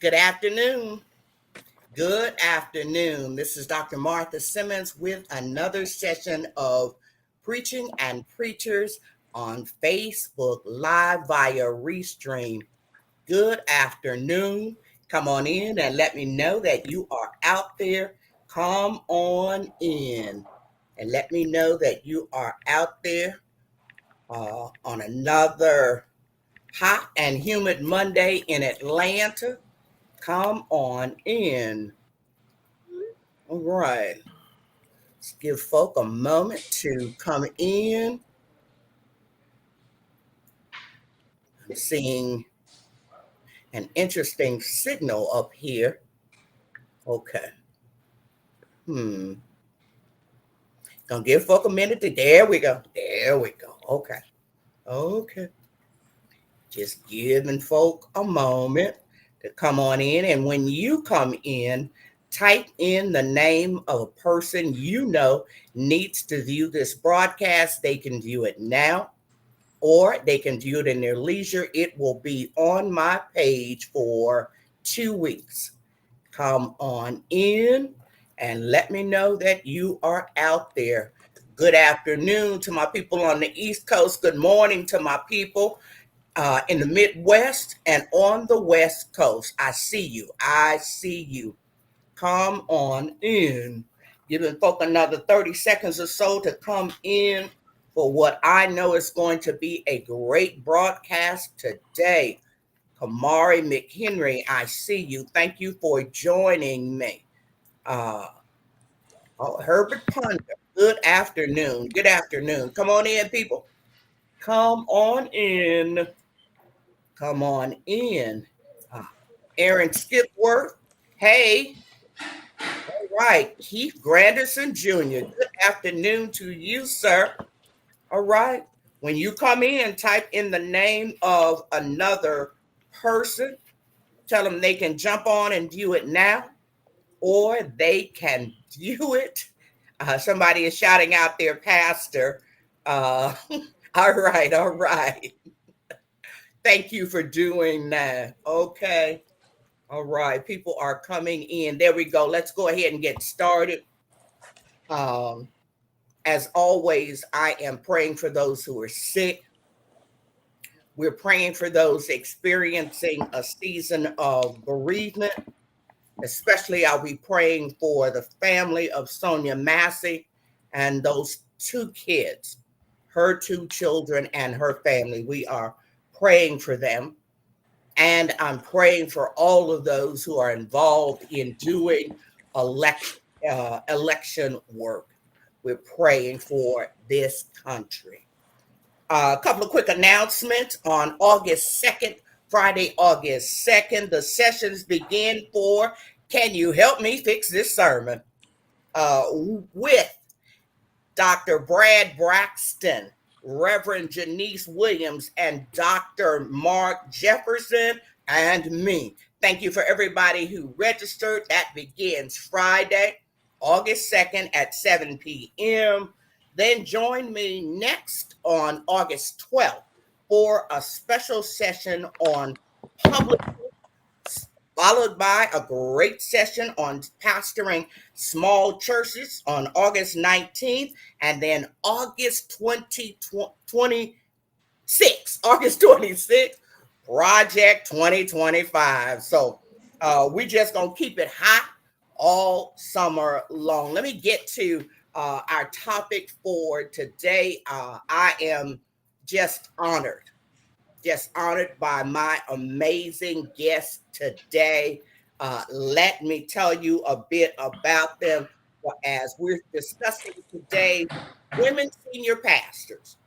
Good afternoon. Good afternoon. This is Dr. Martha Simmons with another session of Preaching and Preachers on Facebook Live via Restream. Good afternoon. Come on in and let me know that you are out there. Come on in and let me know that you are out there on another hot and humid Monday in Atlanta. Come on in. All right. Let's give folk a moment to come in. I'm seeing an interesting signal up here. Okay. Gonna give folk a minute to, there we go. There we go. Okay. Okay. Just giving folk a moment to come on in. And when you come in, type in the name of a person you know needs to view this broadcast. They can view it now, or they can view it in their leisure. It will be on my page for 2 weeks. Come on in and let me know that you are out there. Good afternoon to my people on the East Coast. Good morning to my people in the Midwest and on the West Coast. I see you. I see you. Come on in. Giving folk another 30 seconds or so to come in for what I know is going to be a great broadcast today. Kamari McHenry, I see you. Thank you for joining me. Herbert Ponder, good afternoon. Good afternoon. Come on in, people. Come on in. Come on in. Aaron Skipworth, hey. All right. Keith Granderson Jr., good afternoon to you, sir. All right. When you come in, type in the name of another person. Tell them they can jump on and view it now, or they can view it. Somebody is shouting out their pastor. All right. All right. Thank you for doing that. Okay. All right. People are coming in. There we go. Let's go ahead and get started. As always, I am praying for those who are sick. We're praying for those experiencing a season of bereavement. Especially, I'll be praying for the family of Sonia Massey and those 2 kids, her 2 children and her family. We are praying for them. And I'm praying for all of those who are involved in doing election work. We're praying for this country. A couple of quick announcements. On August 2nd, Friday, August 2nd, the sessions begin for Can You Help Me Fix This Sermon? With Dr. Brad Braxton, Reverend Janice Williams, and Dr. Mark Jefferson, and me. Thank you for everybody who registered. That begins Friday, August 2nd at 7 p.m. Then join me next on August 12th for a special session on public, followed by a great session on pastoring small churches on August 19th, and then August 26th, Project 2025. So we just going to keep it hot all summer long. Let me get to our topic for today. I am just honored by my amazing guests today. Let me tell you a bit about them as we're discussing today women senior pastors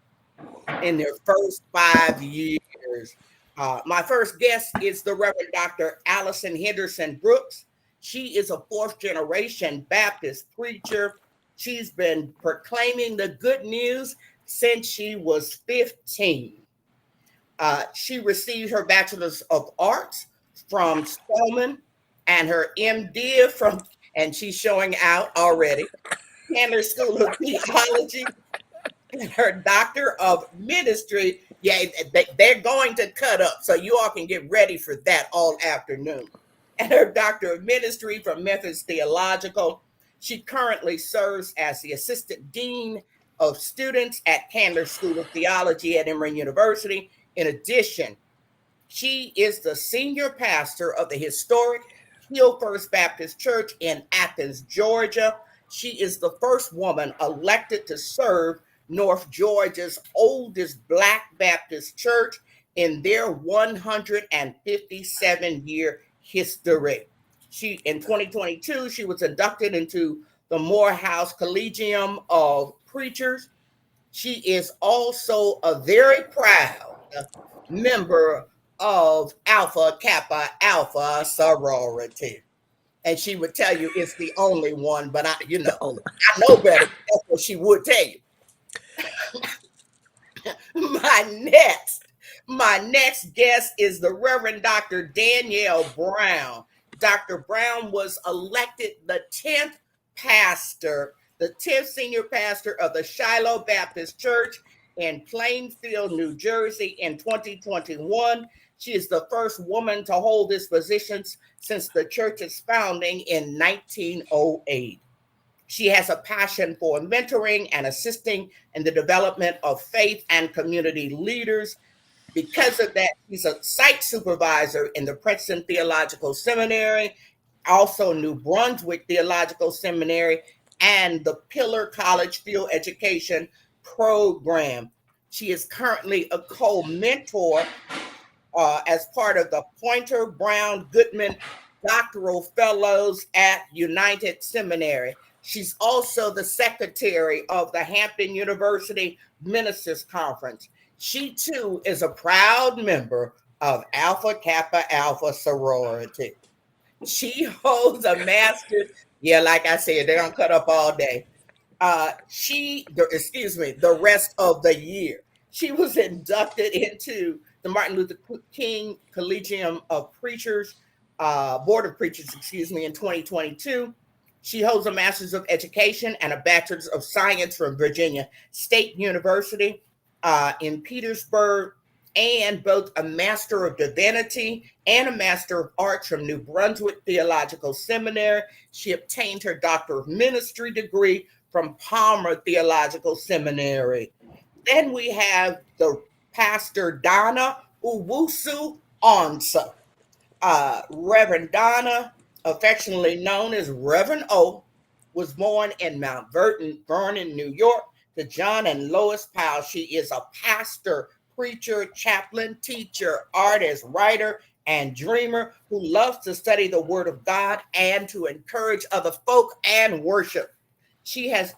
in their first 5 years. My first guest is the Reverend Dr. Allison Henderson Brooks. She is a 4th generation Baptist preacher. She's been proclaiming the good news since she was 15. She received her Bachelor's of Arts from Spelman and her MD and she's showing out already, Candler School of Theology, and her Doctor of Ministry. Yeah, they're going to cut up, so you all can get ready for that all afternoon. and her Doctor of Ministry from Memphis Theological. She currently serves as the Assistant Dean of Students at Candler School of Theology at Emory University. In addition, she is the senior pastor of the historic Hill First Baptist Church in Athens, Georgia. She is the first woman elected to serve North Georgia's oldest Black Baptist church in their 157-year history. In 2022, she was inducted into the Morehouse Collegium of Preachers. She is also a very proud member of Alpha Kappa Alpha sorority. And she would tell you it's the only one, but I know better. That's what she would tell you. My next guest is the Reverend Dr. Danielle Brown. Dr. Brown was elected the 10th senior pastor of the Shiloh Baptist Church in Plainfield, New Jersey in 2021. She is the first woman to hold this position since the church's founding in 1908. She has a passion for mentoring and assisting in the development of faith and community leaders. Because of that, she's a site supervisor in the Princeton Theological Seminary, also New Brunswick Theological Seminary, and the Pillar College Field Education Program. She is currently a co-mentor as part of the Pointer Brown Goodman Doctoral Fellows at United Seminary. She's also the secretary of the Hampton University Ministers Conference. She too is a proud member of Alpha Kappa Alpha sorority. She holds a master's. Yeah, like I said, they're gonna cut up all day. The rest of the year. She was inducted into the Martin Luther King Collegium of Preachers, Board of Preachers, in 2022. She holds a Master's of Education and a Bachelor's of Science from Virginia State University in Petersburg, and both a Master of Divinity and a Master of Arts from New Brunswick Theological Seminary. She obtained her Doctor of Ministry degree from Palmer Theological Seminary. Then we have the Pastor Donna Owusu-Ansah. Reverend Donna, affectionately known as Reverend O, was born in Mount Vernon, New York, to John and Lois Powell. She is a pastor, preacher, chaplain, teacher, artist, writer, and dreamer who loves to study the Word of God and to encourage other folk and worship. She has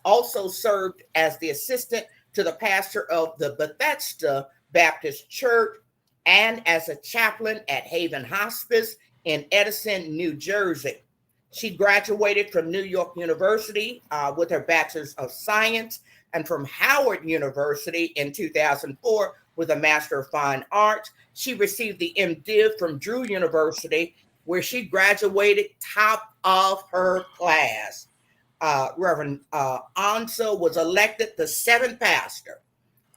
also served as the assistant to the pastor of the Bethesda Baptist Church and as a chaplain at Haven Hospice in Edison, New Jersey. She graduated from New York University with her Bachelor's of Science and from Howard University in 2004 with a Master of Fine Arts. She received the MDiv from Drew University, where she graduated top of her class. Reverend Ansah was elected the 7th pastor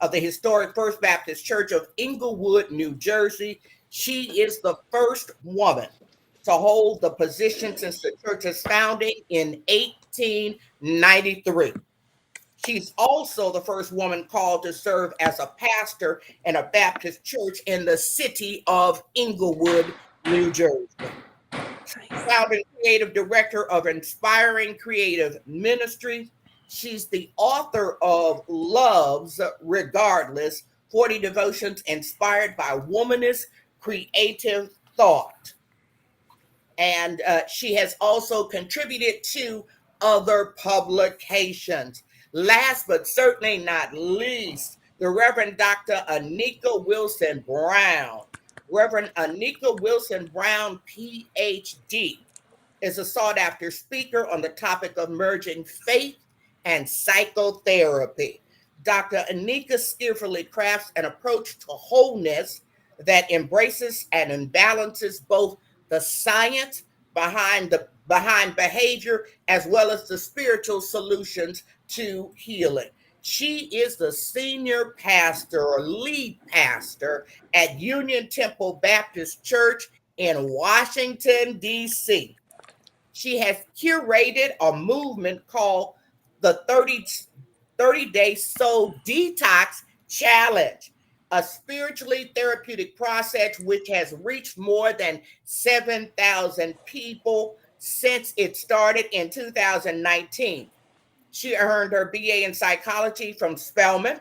of the historic First Baptist Church of Englewood, New Jersey. She is the first woman to hold the position since the church's founding in 1893. She's also the first woman called to serve as a pastor in a Baptist church in the city of Englewood, New Jersey. Founding creative director of Inspiring Creative Ministries. She's the author of Loves Regardless, 40 Devotions Inspired by Womanist Creative Thought. And she has also contributed to other publications. Last but certainly not least, the Reverend Dr. Anika Wilson Brown. Reverend Anika Wilson Brown, PhD, is a sought-after speaker on the topic of merging faith and psychotherapy. Dr. Anika skillfully crafts an approach to wholeness that embraces and imbalances both the science behind behavior as well as the spiritual solutions to healing. She is the lead pastor at Union Temple Baptist Church in Washington, D.C. She has curated a movement called the 30-Day Soul Detox Challenge, a spiritually therapeutic process which has reached more than 7,000 people since it started in 2019. She earned her BA in psychology from Spelman,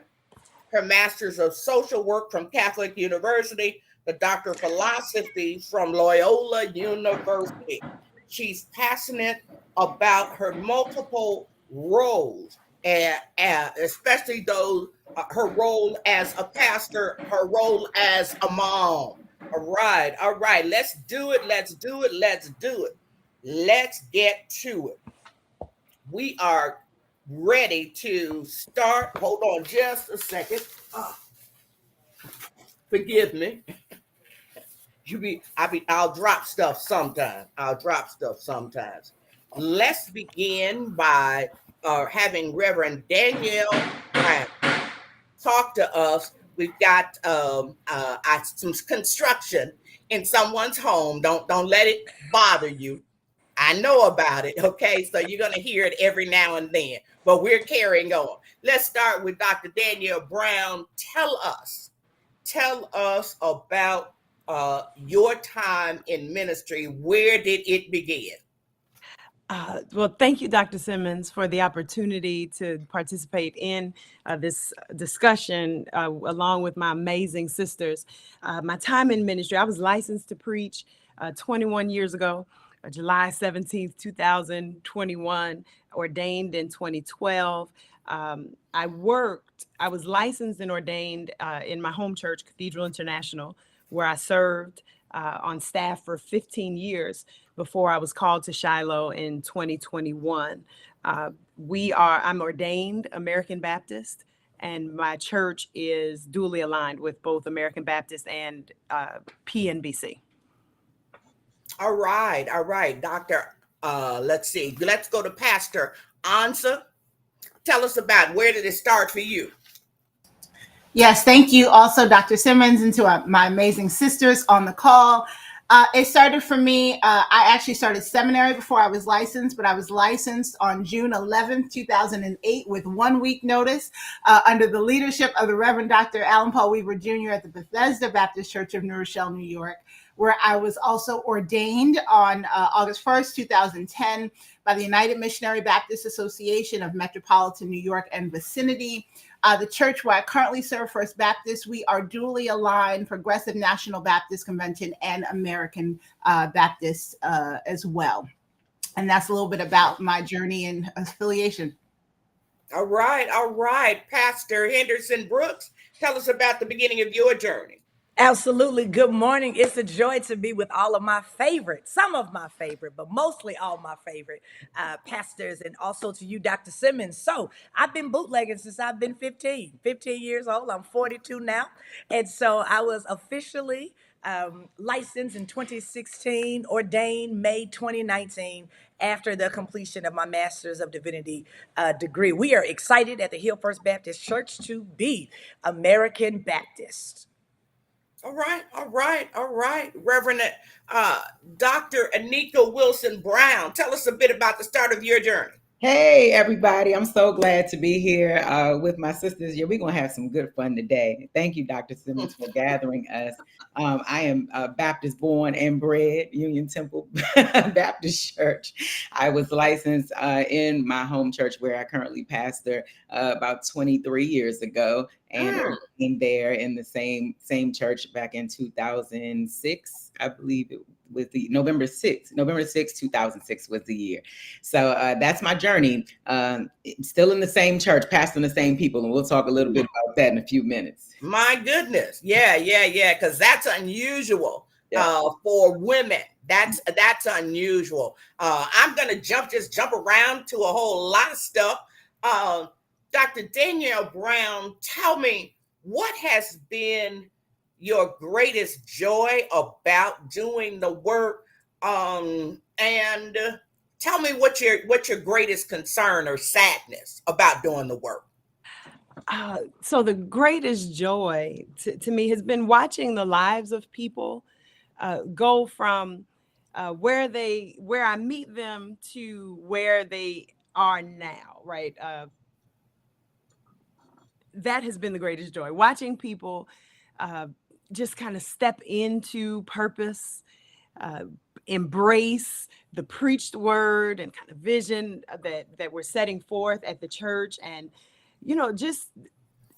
her master's of social work from Catholic University, the doctor of philosophy from Loyola University. She's passionate about her multiple roles, and especially those her role as a pastor, her role as a mom. All right. Let's do it. Let's do it. Let's do it. Let's get to it. We are ready to start. Hold on just a second. Uh, Forgive me. I'll drop stuff sometimes. Let's begin by having Reverend Danielle Brown talk to us. We've got some construction in someone's home. Don't let it bother you. I know about it. Okay, so you're gonna hear it every now and then, but we're carrying on. Let's start with Dr. Danielle Brown. Tell us about your time in ministry. Where did it begin? Well, thank you, Dr. Simmons, for the opportunity to participate in this discussion along with my amazing sisters. My time in ministry, I was licensed to preach 21 years ago, July 17th, 2021, ordained in 2012. I was licensed and ordained in my home church, Cathedral International, where I served on staff for 15 years before I was called to Shiloh in 2021. I'm ordained American Baptist, and my church is duly aligned with both American Baptist and PNBC. All right, Doctor. Let's see. Let's go to Pastor Ansah. Tell us about where did it start for you? Yes, thank you also, Dr. Simmons, and to my amazing sisters on the call. It started for me, I actually started seminary before I was licensed, but I was licensed on June 11th, 2008 with 1 week notice under the leadership of the Reverend Dr. Alan Paul Weaver Jr. at the Bethesda Baptist Church of New Rochelle, New York, where I was also ordained on August 1st, 2010 by the United Missionary Baptist Association of Metropolitan New York and vicinity. The church where I currently serve, First Baptist, we are duly aligned, Progressive National Baptist Convention and American Baptist as well. And that's a little bit about my journey and affiliation. All right. Pastor Henderson Brooks, tell us about the beginning of your journey. Absolutely. Good morning. It's a joy to be with all of my favorite, some of my favorite, but mostly all my favorite pastors, and also to you, Dr. Simmons. So I've been bootlegging since I've been 15 years old. I'm 42 now. And so I was officially licensed in 2016, ordained May 2019 after the completion of my Master's of Divinity degree. We are excited at the Hill First Baptist Church to be American Baptist. All right. Reverend Dr. Anika Wilson Brown, tell us a bit about the start of your journey. Hey, everybody. I'm so glad to be here with my sisters. Yeah, we're going to have some good fun today. Thank you, Dr. Simmons, for gathering us. I am Baptist born and bred, Union Temple Baptist Church. I was licensed in my home church where I currently pastor about 23 years ago, and in there in the same church back in 2006, I believe it was the November 6th, 2006 was the year. So that's my journey. Still in the same church, pastoring the same people, and we'll talk a little bit about that in a few minutes. My goodness. Yeah. Because that's unusual for women. That's unusual. I'm going to jump around to a whole lot of stuff. Dr. Danielle Brown, tell me, what has been your greatest joy about doing the work? And tell me what your greatest concern or sadness about doing the work. So the greatest joy to me has been watching the lives of people go from where I meet them to where they are now, right? That has been the greatest joy, watching people just kind of step into purpose, embrace the preached word and kind of vision that we're setting forth at the church, and just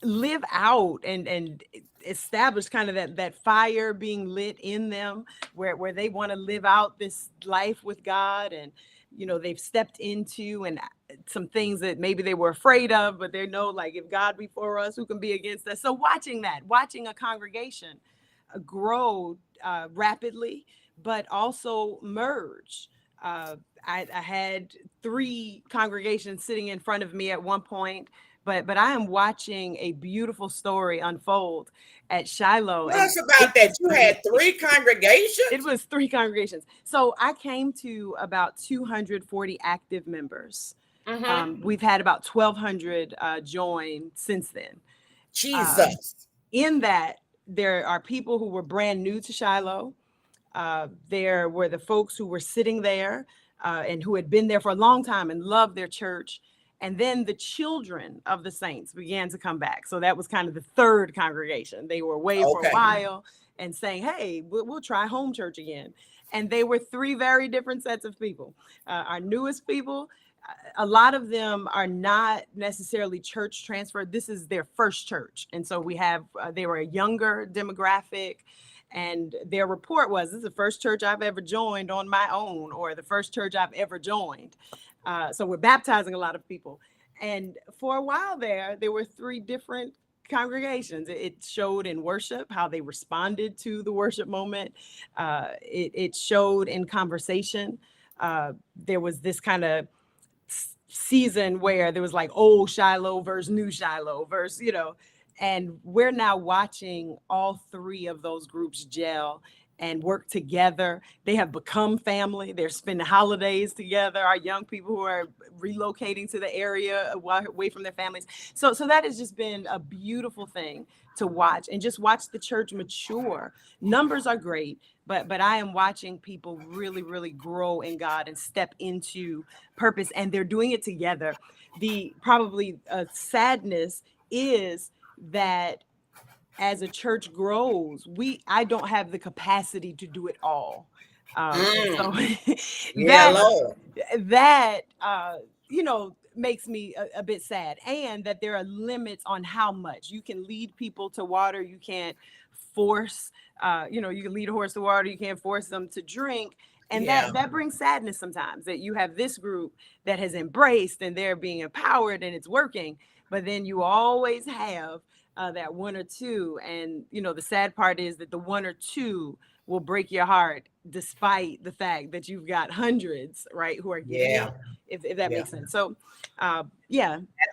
live out and establish kind of that fire being lit in them where they want to live out this life with God. And they've stepped into and some things that maybe they were afraid of, but they know, like, if God be for us, who can be against us? So watching a congregation grow rapidly, but also merge. I had 3 congregations sitting in front of me at one point, but I am watching a beautiful story unfold at Shiloh. Tell us about that. You had 3 congregations? It was 3 congregations. So I came to about 240 active members. We've had about 1,200 join since then. Jesus. In that, there are people who were brand new to Shiloh. There were the folks who were sitting there and who had been there for a long time and loved their church. And then the children of the saints began to come back. So that was kind of the 3rd congregation. They were away for a while and saying, hey, we'll try home church again. And they were 3 very different sets of people. Our newest people, a lot of them are not necessarily church transferred. This is their first church. And so they were a younger demographic. And their report was, this is the first church I've ever joined on my own, or the first church I've ever joined. So we're baptizing a lot of people. And for a while there were 3 different congregations. It showed in worship, how they responded to the worship moment. It showed in conversation. There was this kind of season where there was like old Shiloh versus new Shiloh versus, and we're now watching all 3 of those groups gel and work together. They have become family. They're spending holidays together. Our young people who are relocating to the area away from their families. So that has just been a beautiful thing to watch, and just watch the church mature. Numbers are great, but I am watching people really, really grow in God and step into purpose, and they're doing it together. The probably sadness is that as a church grows, I don't have the capacity to do it all. So that makes me a bit sad, and that there are limits on how much you can lead people to water. You can't force, you can lead a horse to water. You can't force them to drink. And that brings sadness sometimes, that you have this group that has embraced and they're being empowered and it's working. But then you always have that 1 or 2. And, the sad part is that the 1 or 2 will break your heart, despite the fact that you've got hundreds, right, who are getting it, if that makes sense. So, that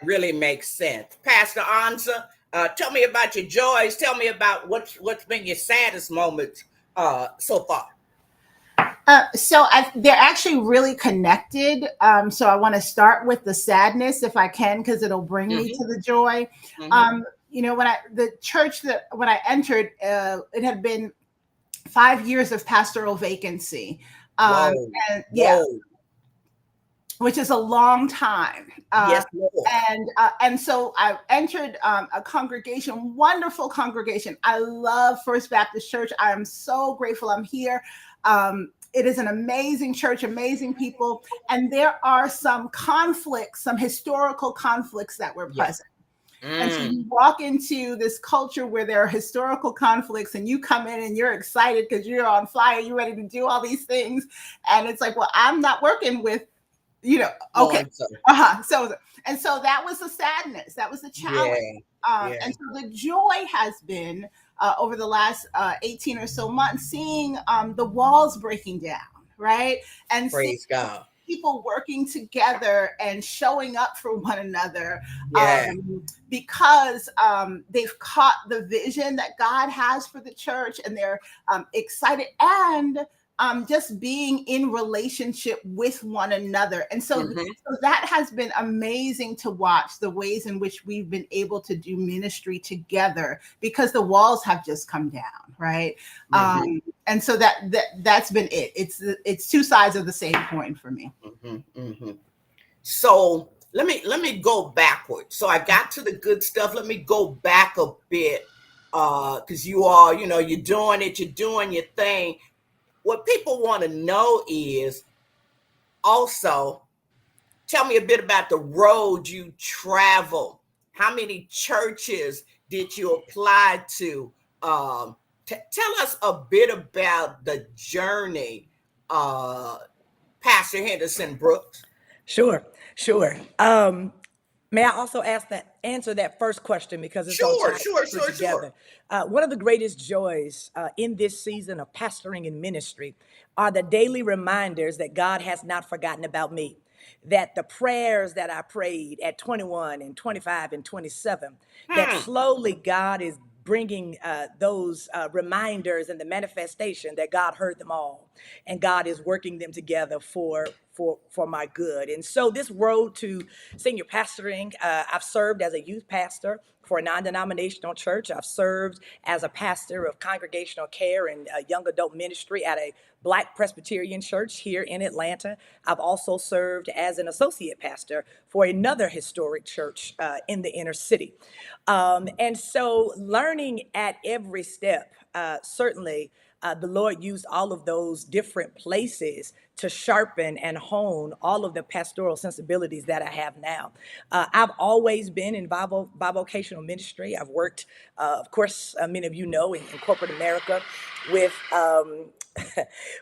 really makes sense. Pastor Ansah, tell me about your joys. Tell me about what's been your saddest moments so far. They're actually really connected. So I want to start with the sadness, if I can, because it'll bring me to the joy. When I entered, it had been 5 years of pastoral vacancy. Which is a long time. Yes, and so I entered a congregation, wonderful congregation. I love First Baptist Church. I am so grateful I'm here. It is an amazing church, amazing people. And there are some conflicts, some historical conflicts that were present. And so you walk into this culture where there are historical conflicts, and you come in and you're excited because you're on fire, you're ready to do all these things. And it's like, well, I'm not working with, okay. So that was the sadness. That was the challenge. And so the joy has been over the last 18 or so months, seeing the walls breaking down, right? And praise God. People working together and showing up for one another because they've caught the vision that God has for the church, and they're excited. And just being in relationship with one another. And so, Mhm. so that has been amazing to watch, the ways in which we've been able to do ministry together, because the walls have just come down, right? Mhm. And so that's been it. It's two sides of the same coin for me. Mhm. Mhm. So let me go backwards. So I got to the good stuff. Let me go back a bit, because you all, you're doing it, you're doing your thing. What people want to know is also, tell me a bit about the road you travel. How many churches did you apply to? Tell us a bit about the journey, Pastor Henderson Brooks. Sure, sure. May I also answer that first question, because it's going to Sure, tie sure, through sure, sure. together. One of the greatest joys in this season of pastoring and ministry are the daily reminders that God has not forgotten about me. That the prayers that I prayed at 21 and 25 and 27, that Hmm. slowly God is bringing those reminders and the manifestation that God heard them all, and God is working them together for my good. And so this road to senior pastoring, I've served as a youth pastor for a non-denominational church. I've served as a pastor of congregational care and young adult ministry at a Black Presbyterian church here in Atlanta. I've also served as an associate pastor for another historic church in the inner city. And so learning at every step, certainly the Lord used all of those different places to sharpen and hone all of the pastoral sensibilities that I have now. I've always been in bivocational ministry. I've worked, of course, many of you know, in corporate America with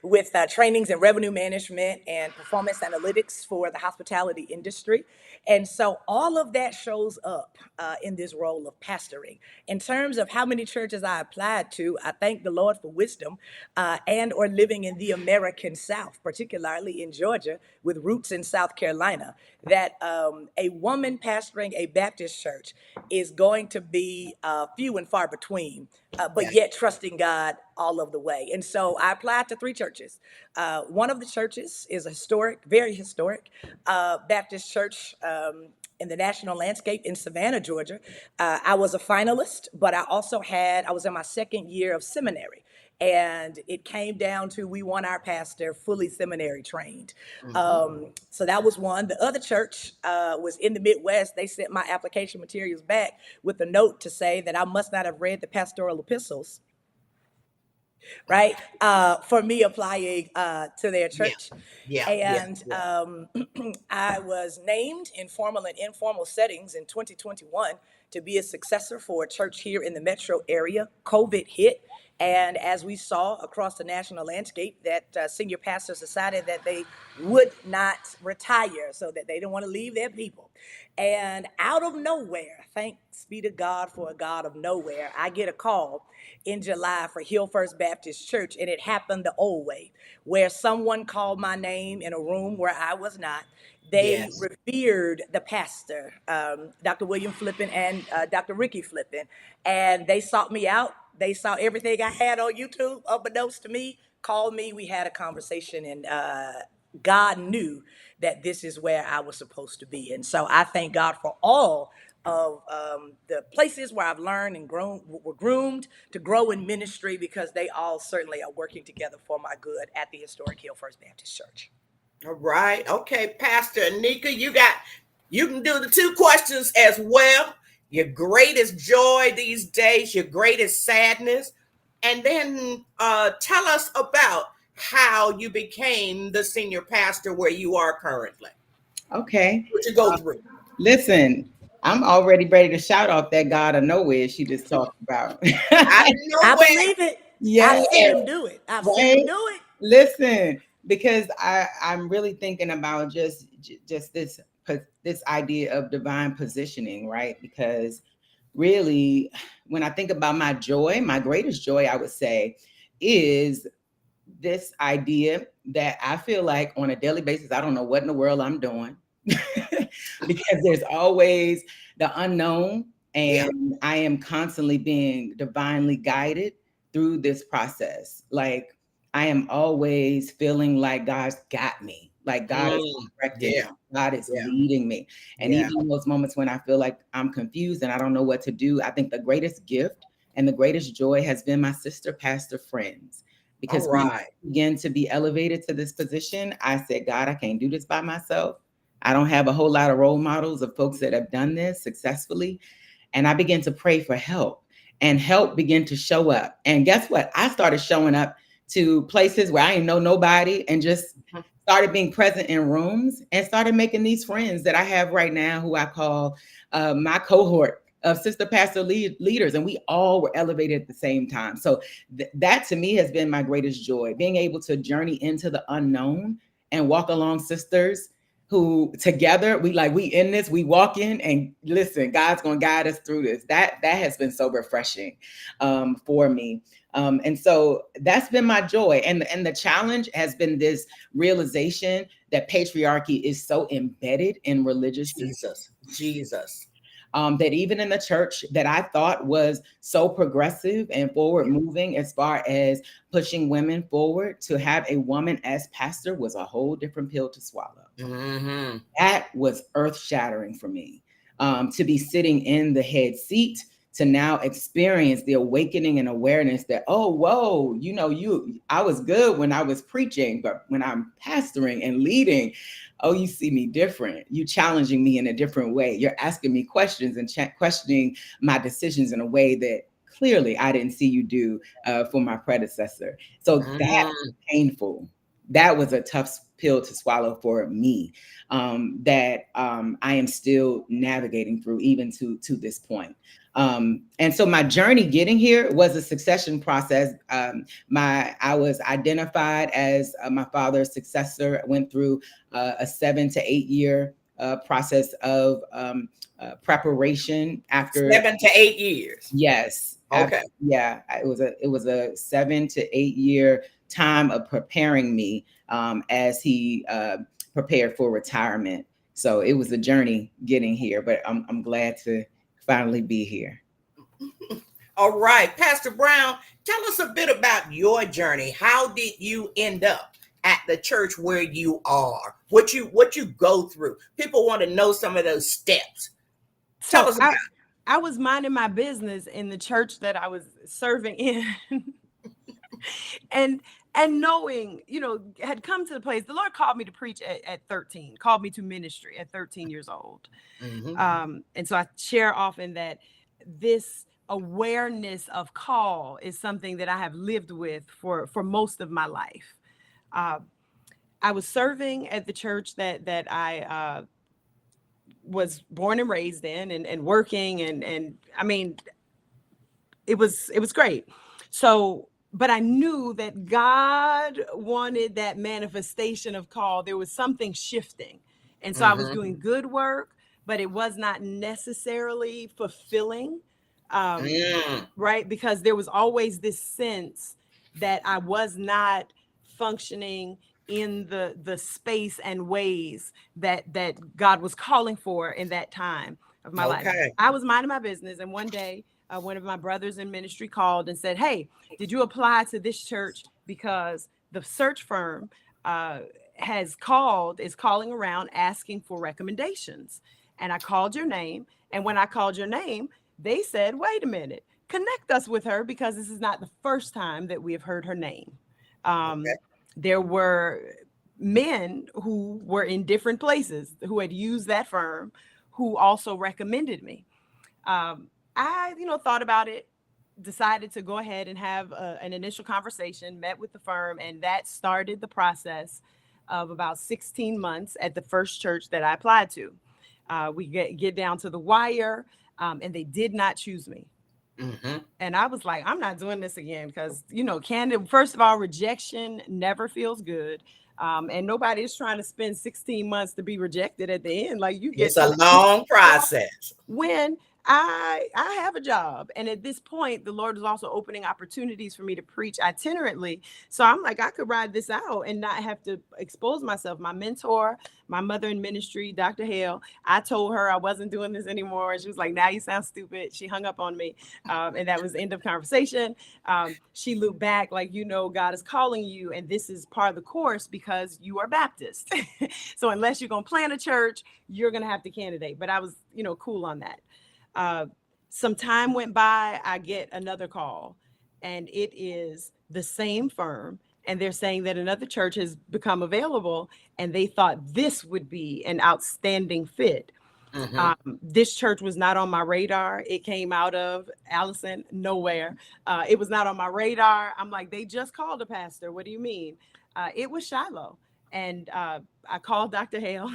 with trainings in revenue management and performance analytics for the hospitality industry. And so all of that shows up in this role of pastoring. In terms of how many churches I applied to, I thank the Lord for wisdom and or living in the American South, particularly in Georgia, with roots in South Carolina, that a woman pastoring a Baptist church is going to be few and far between, but yet trusting God all of the way. And so I applied to 3 churches. One of the churches is a historic, very historic Baptist church in the national landscape in Savannah, Georgia. I was a finalist, but I was in my second year of seminary. And it came down to, we want our pastor fully seminary trained. So that was one. The other church was in the Midwest. They sent my application materials back with a note to say that I must not have read the pastoral epistles, right? For me applying to their Yeah, church. yeah, yeah, And yeah. I was named in formal and informal settings in 2021 to be a successor for a church here in the metro area. COVID hit. And as we saw across the national landscape, that senior pastors decided that they would not retire, so that they didn't want to leave their people. And out of nowhere, thanks be to God for a God of nowhere, I get a call in July for Hill First Baptist Church, and it happened the old way, where someone called my name in a room where I was not. They Yes. revered the pastor, Dr. William Flippin and Dr. Ricky Flippin, and they sought me out. They saw everything I had on YouTube, unbeknownst to me, called me. We had a conversation, and God knew that this is where I was supposed to be. And so I thank God for all of the places where I've learned and grown, were groomed to grow in ministry, because they all certainly are working together for my good at the historic Hill First Baptist Church. All right. Okay, Pastor Anika, you can do the 2 questions as well. Your greatest joy these days, your greatest sadness, and then tell us about how you became the senior pastor where you are currently. Okay. What you go through. Listen, I'm already ready to shout off that God of nowhere she just talked about. I didn't know I where. believe it. Yes, I've seen him do it. I've seen him right. do it. Listen, because I'm really thinking about just this idea of divine positioning, right? Because really, when I think about my joy, my greatest joy, I would say, is this idea that I feel like on a daily basis, I don't know what in the world I'm doing because there's always the unknown, Yeah. and I am constantly being divinely guided through this process. Like, I am always feeling like God's got me, like God is directing me, Yeah. God is Yeah. leading me. And Yeah. even in those moments when I feel like I'm confused and I don't know what to do, I think the greatest gift and the greatest joy has been my sister pastor friends. All Because when right. I began to be elevated to this position, I said, God, I can't do this by myself. I don't have a whole lot of role models of folks that have done this successfully. And I began to pray for help, and help began to show up. And guess what? I started showing up to places where I didn't know nobody, and just started being present in rooms and started making these friends that I have right now, who I call my cohort of sister pastor leaders. And we all were elevated at the same time. So that to me has been my greatest joy, being able to journey into the unknown and walk along sisters who together we in this, we walk in and listen, God's gonna guide us through this. That has been so refreshing for me. And so that's been my joy. And the challenge has been this realization that patriarchy is so embedded in religious Jesus. that even in the church that I thought was so progressive and forward moving as far as pushing women forward, to have a woman as pastor was a whole different pill to swallow. That was earth shattering for me, to be sitting in the head seat, to now experience the awakening and awareness that, oh, whoa, I was good when I was preaching, but when I'm pastoring and leading, oh, you see me different. You challenging me in a different way. You're asking me questions and questioning my decisions in a way that clearly I didn't see you do for my predecessor. So that was painful. That was a tough pill to swallow for me, that I am still navigating through even to this point. And so my journey getting here was a succession process. I was identified as my father's successor. I went through a 7 to 8 year process of preparation after 7 to 8 years. Yes. Okay. It was a 7 to 8 year time of preparing me as he prepared for retirement. So it was a journey getting here, but I'm glad to finally be here. All right, Pastor Brown, tell us a bit about your journey. How did you end up at the church where you are? What you go through? People want to know some of those steps. Tell us about it. I was minding my business in the church that I was serving in. and knowing, had come to the place, the Lord called me to preach at 13, called me to ministry at 13 years old. And so I share often that this awareness of call is something that I have lived with for most of my life. I was serving at the church that I was born and raised in, and working, and I mean, it was great. So, but I knew that God wanted that manifestation of call. There was something shifting. And so I was doing good work, but it was not necessarily fulfilling, right? Because there was always this sense that I was not functioning in the space and ways that God was calling for in that time of my life. I was minding my business, and one day, one of my brothers in ministry called and said, "Hey, did you apply to this church? Because the search firm is calling around asking for recommendations." And I called your name. And when I called your name, they said, "Wait a minute, connect us with her, because this is not the first time that we have heard her name." There were men who were in different places who had used that firm, who also recommended me. I, thought about it, decided to go ahead and have an initial conversation, met with the firm, and that started the process of about 16 months at the first church that I applied to. We get down to the wire, and they did not choose me. And I was like, I'm not doing this again, because, first of all, rejection never feels good. And nobody is trying to spend 16 months to be rejected at the end. Like, it's a long process. When I have a job. And at this point, the Lord is also opening opportunities for me to preach itinerantly. So I'm like, I could ride this out and not have to expose myself. My mentor, my mother in ministry, Dr. Hale, I told her I wasn't doing this anymore. And she was like, now you sound stupid. She hung up on me. And that was the end of conversation. She looked back like, God is calling you. And this is part of the course because you are Baptist. So unless you're going to plant a church, you're going to have to candidate. But I was, cool on that. Some time went by, I get another call, and it is the same firm. And they're saying that another church has become available, and they thought this would be an outstanding fit. This church was not on my radar. It came out of Allison, nowhere. It was not on my radar. I'm like, they just called a pastor. What do you mean? It was Shiloh. And I called Dr. Hale.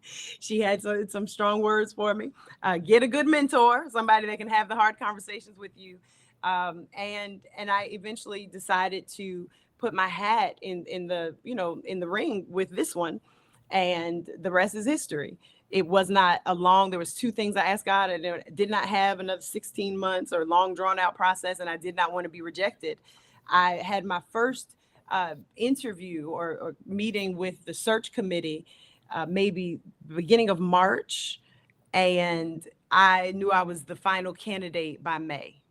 She had some strong words for me. Get a good mentor, somebody that can have the hard conversations with you. And I eventually decided to put my hat in the ring with this one, and the rest is history. It was not there was two things I asked God. I did not have another 16 months or long drawn out process, and I did not want to be rejected. I had my first interview or meeting with the search committee, maybe beginning of March. And I knew I was the final candidate by May.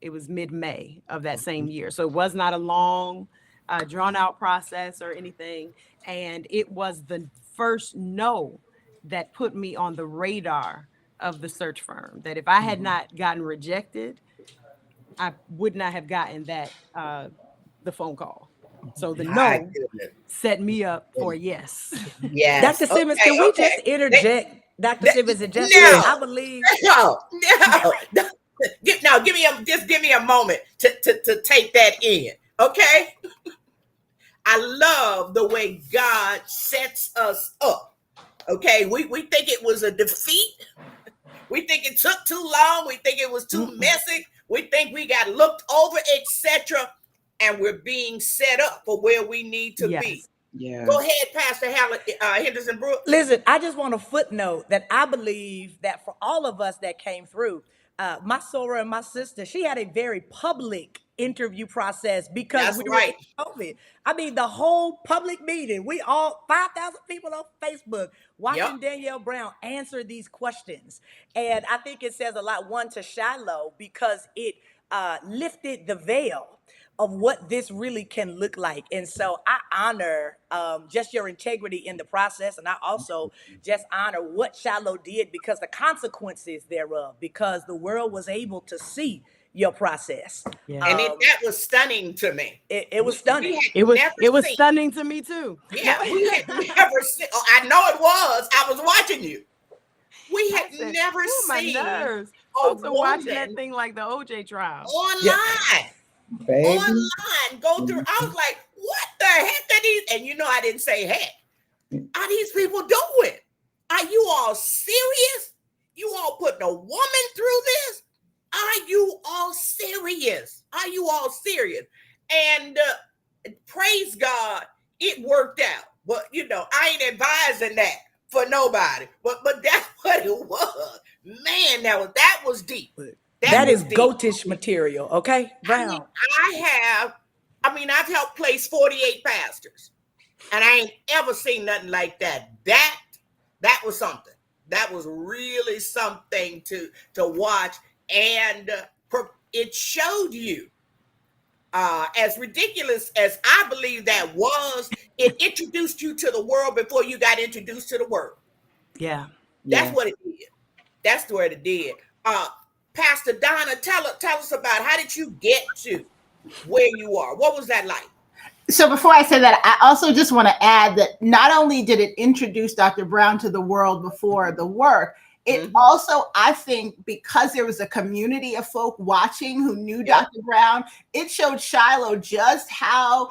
It was mid-May of that same year. So it was not a long, drawn out process or anything. And it was the first no that put me on the radar of the search firm, that if I had not gotten rejected, I would not have gotten that, the phone call. So the no set me up for yes. Yes. Dr. Simmons, can we just interject? Dr. Simmons, and just I believe. No. Give me a moment to take that in. Okay. I love the way God sets us up. Okay. We think it was a defeat. We think it took too long. We think it was too messy. We think we got looked over, etc. And we're being set up for where we need to be. Yeah. Go ahead, Pastor Henderson Brooks. Listen, I just want to footnote that I believe that for all of us that came through, my soror and my sister, she had a very public interview process because we were in COVID. I mean, the whole public meeting, we all 5,000 people on Facebook watching Danielle Brown answer these questions. And I think it says a lot, one, to Shiloh, because it lifted the veil of what this really can look like. And so I honor just your integrity in the process. And I also just honor what Shiloh did because the consequences thereof, because the world was able to see your process. Yeah. And that was stunning to me. It was stunning. It was stunning to me too. Yeah, we had never seen. I know it was. I was watching you. We had never seen. My nerves. Folks are watching that thing like the OJ trial online. Baby. Online, go through. I was like, what the heck are these? And I didn't say heck. Are these people doing? Are you all serious? You all putting a woman through this? Are you all serious? Are you all serious? And praise God, it worked out. But I ain't advising that for nobody. But that's what it was. Man, that was deep. That is goatish material, okay? Brown. I've helped place 48 pastors, and I ain't ever seen nothing like that. That was something. That was really something to watch, and it showed you, as ridiculous as I believe that was, it introduced you to the world before you got introduced to the world. Yeah. That's what it did. That's what it did. Pastor Donna, tell us about how did you get to where you are? What was that like? So before I say that, I also just want to add that not only did it introduce Dr. Brown to the world before the work, it also, I think, because there was a community of folk watching who knew Dr. Brown, it showed Shiloh just how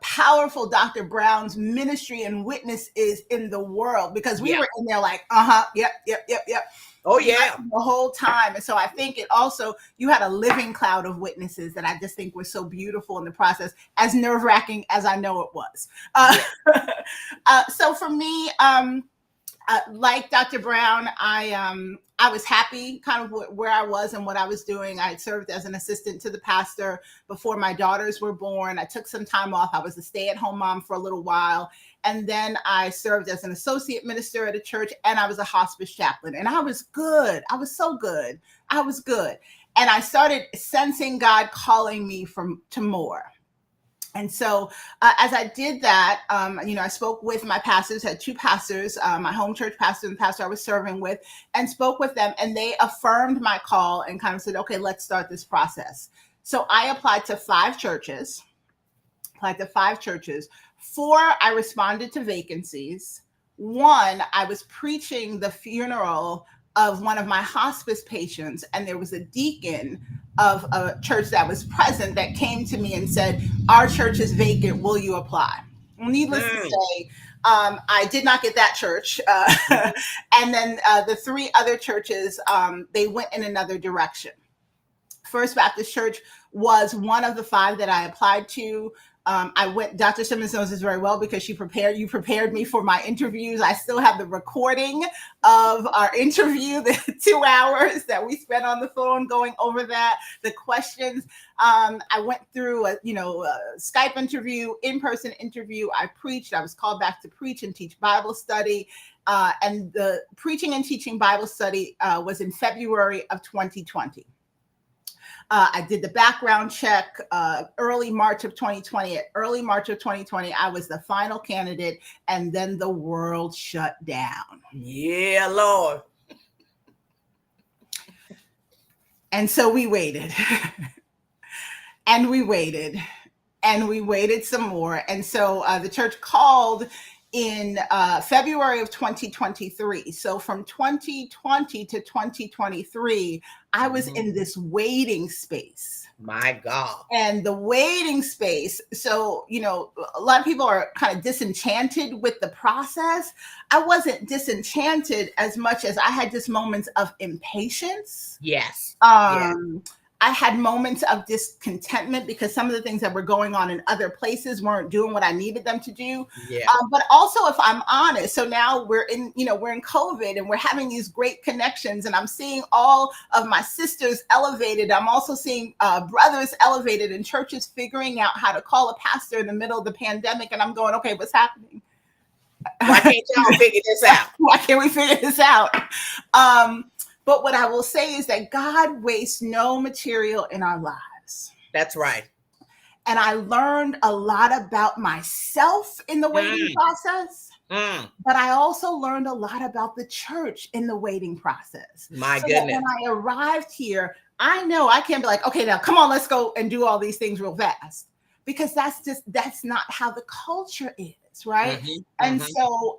powerful Dr. Brown's ministry and witness is in the world, because we were in there like, yep. Oh yeah, the whole time. And so I think it also, you had a living cloud of witnesses that I just think were so beautiful in the process, as nerve-wracking as I know it was. So for me, like Dr. Brown, I I was happy kind of where I was and what I was doing. I had served as an assistant to the pastor before my daughters were born. I took some time off. I was a stay-at-home mom for a little while. And then I served as an associate minister at a church, and I was a hospice chaplain. And I was good. I was so good. I was good. And I started sensing God calling me to more. And so as I did that, I spoke with my pastors, had two pastors, my home church pastor and the pastor I was serving with, and spoke with them. And they affirmed my call and kind of said, okay, let's start this process. So I applied to 5 churches. 4, I responded to vacancies. 1, I was preaching the funeral of one of my hospice patients, and there was a deacon of a church that was present that came to me and said, our church is vacant, will you apply? Well, needless to say, I did not get that church. And then the 3 other churches, they went in another direction. First Baptist Church was one of the 5 that I applied to. Dr. Simmons knows this very well because you prepared me for my interviews. I still have the recording of our interview, the 2 hours that we spent on the phone going over that, the questions. I went through a Skype interview, in-person interview. I preached. I was called back to preach and teach Bible study. And the preaching and teaching Bible study was in February of 2020. I did the background check early March of 2020. Early March of 2020, I was the final candidate, and then the world shut down. Yeah, Lord. And so we waited. And we waited. And we waited some more. And so the church called in February of 2023. So from 2020 to 2023, I was in this waiting space. My God. And the waiting space. So, a lot of people are kind of disenchanted with the process. I wasn't disenchanted as much as I had just moments of impatience. Yes. I had moments of discontentment because some of the things that were going on in other places weren't doing what I needed them to do. Yeah. But also, if I'm honest, so now we're in COVID and we're having these great connections, and I'm seeing all of my sisters elevated. I'm also seeing brothers elevated and churches figuring out how to call a pastor in the middle of the pandemic. And I'm going, okay, what's happening? Why can't y'all figure this out? Why can't we figure this out? But what I will say is that God wastes no material in our lives. That's right. And I learned a lot about myself in the waiting process. But I also learned a lot about the church in the waiting process. My goodness. When I arrived here, I know I can't be like, okay, now come on, let's go and do all these things real fast. Because that's not how the culture is. Right. And so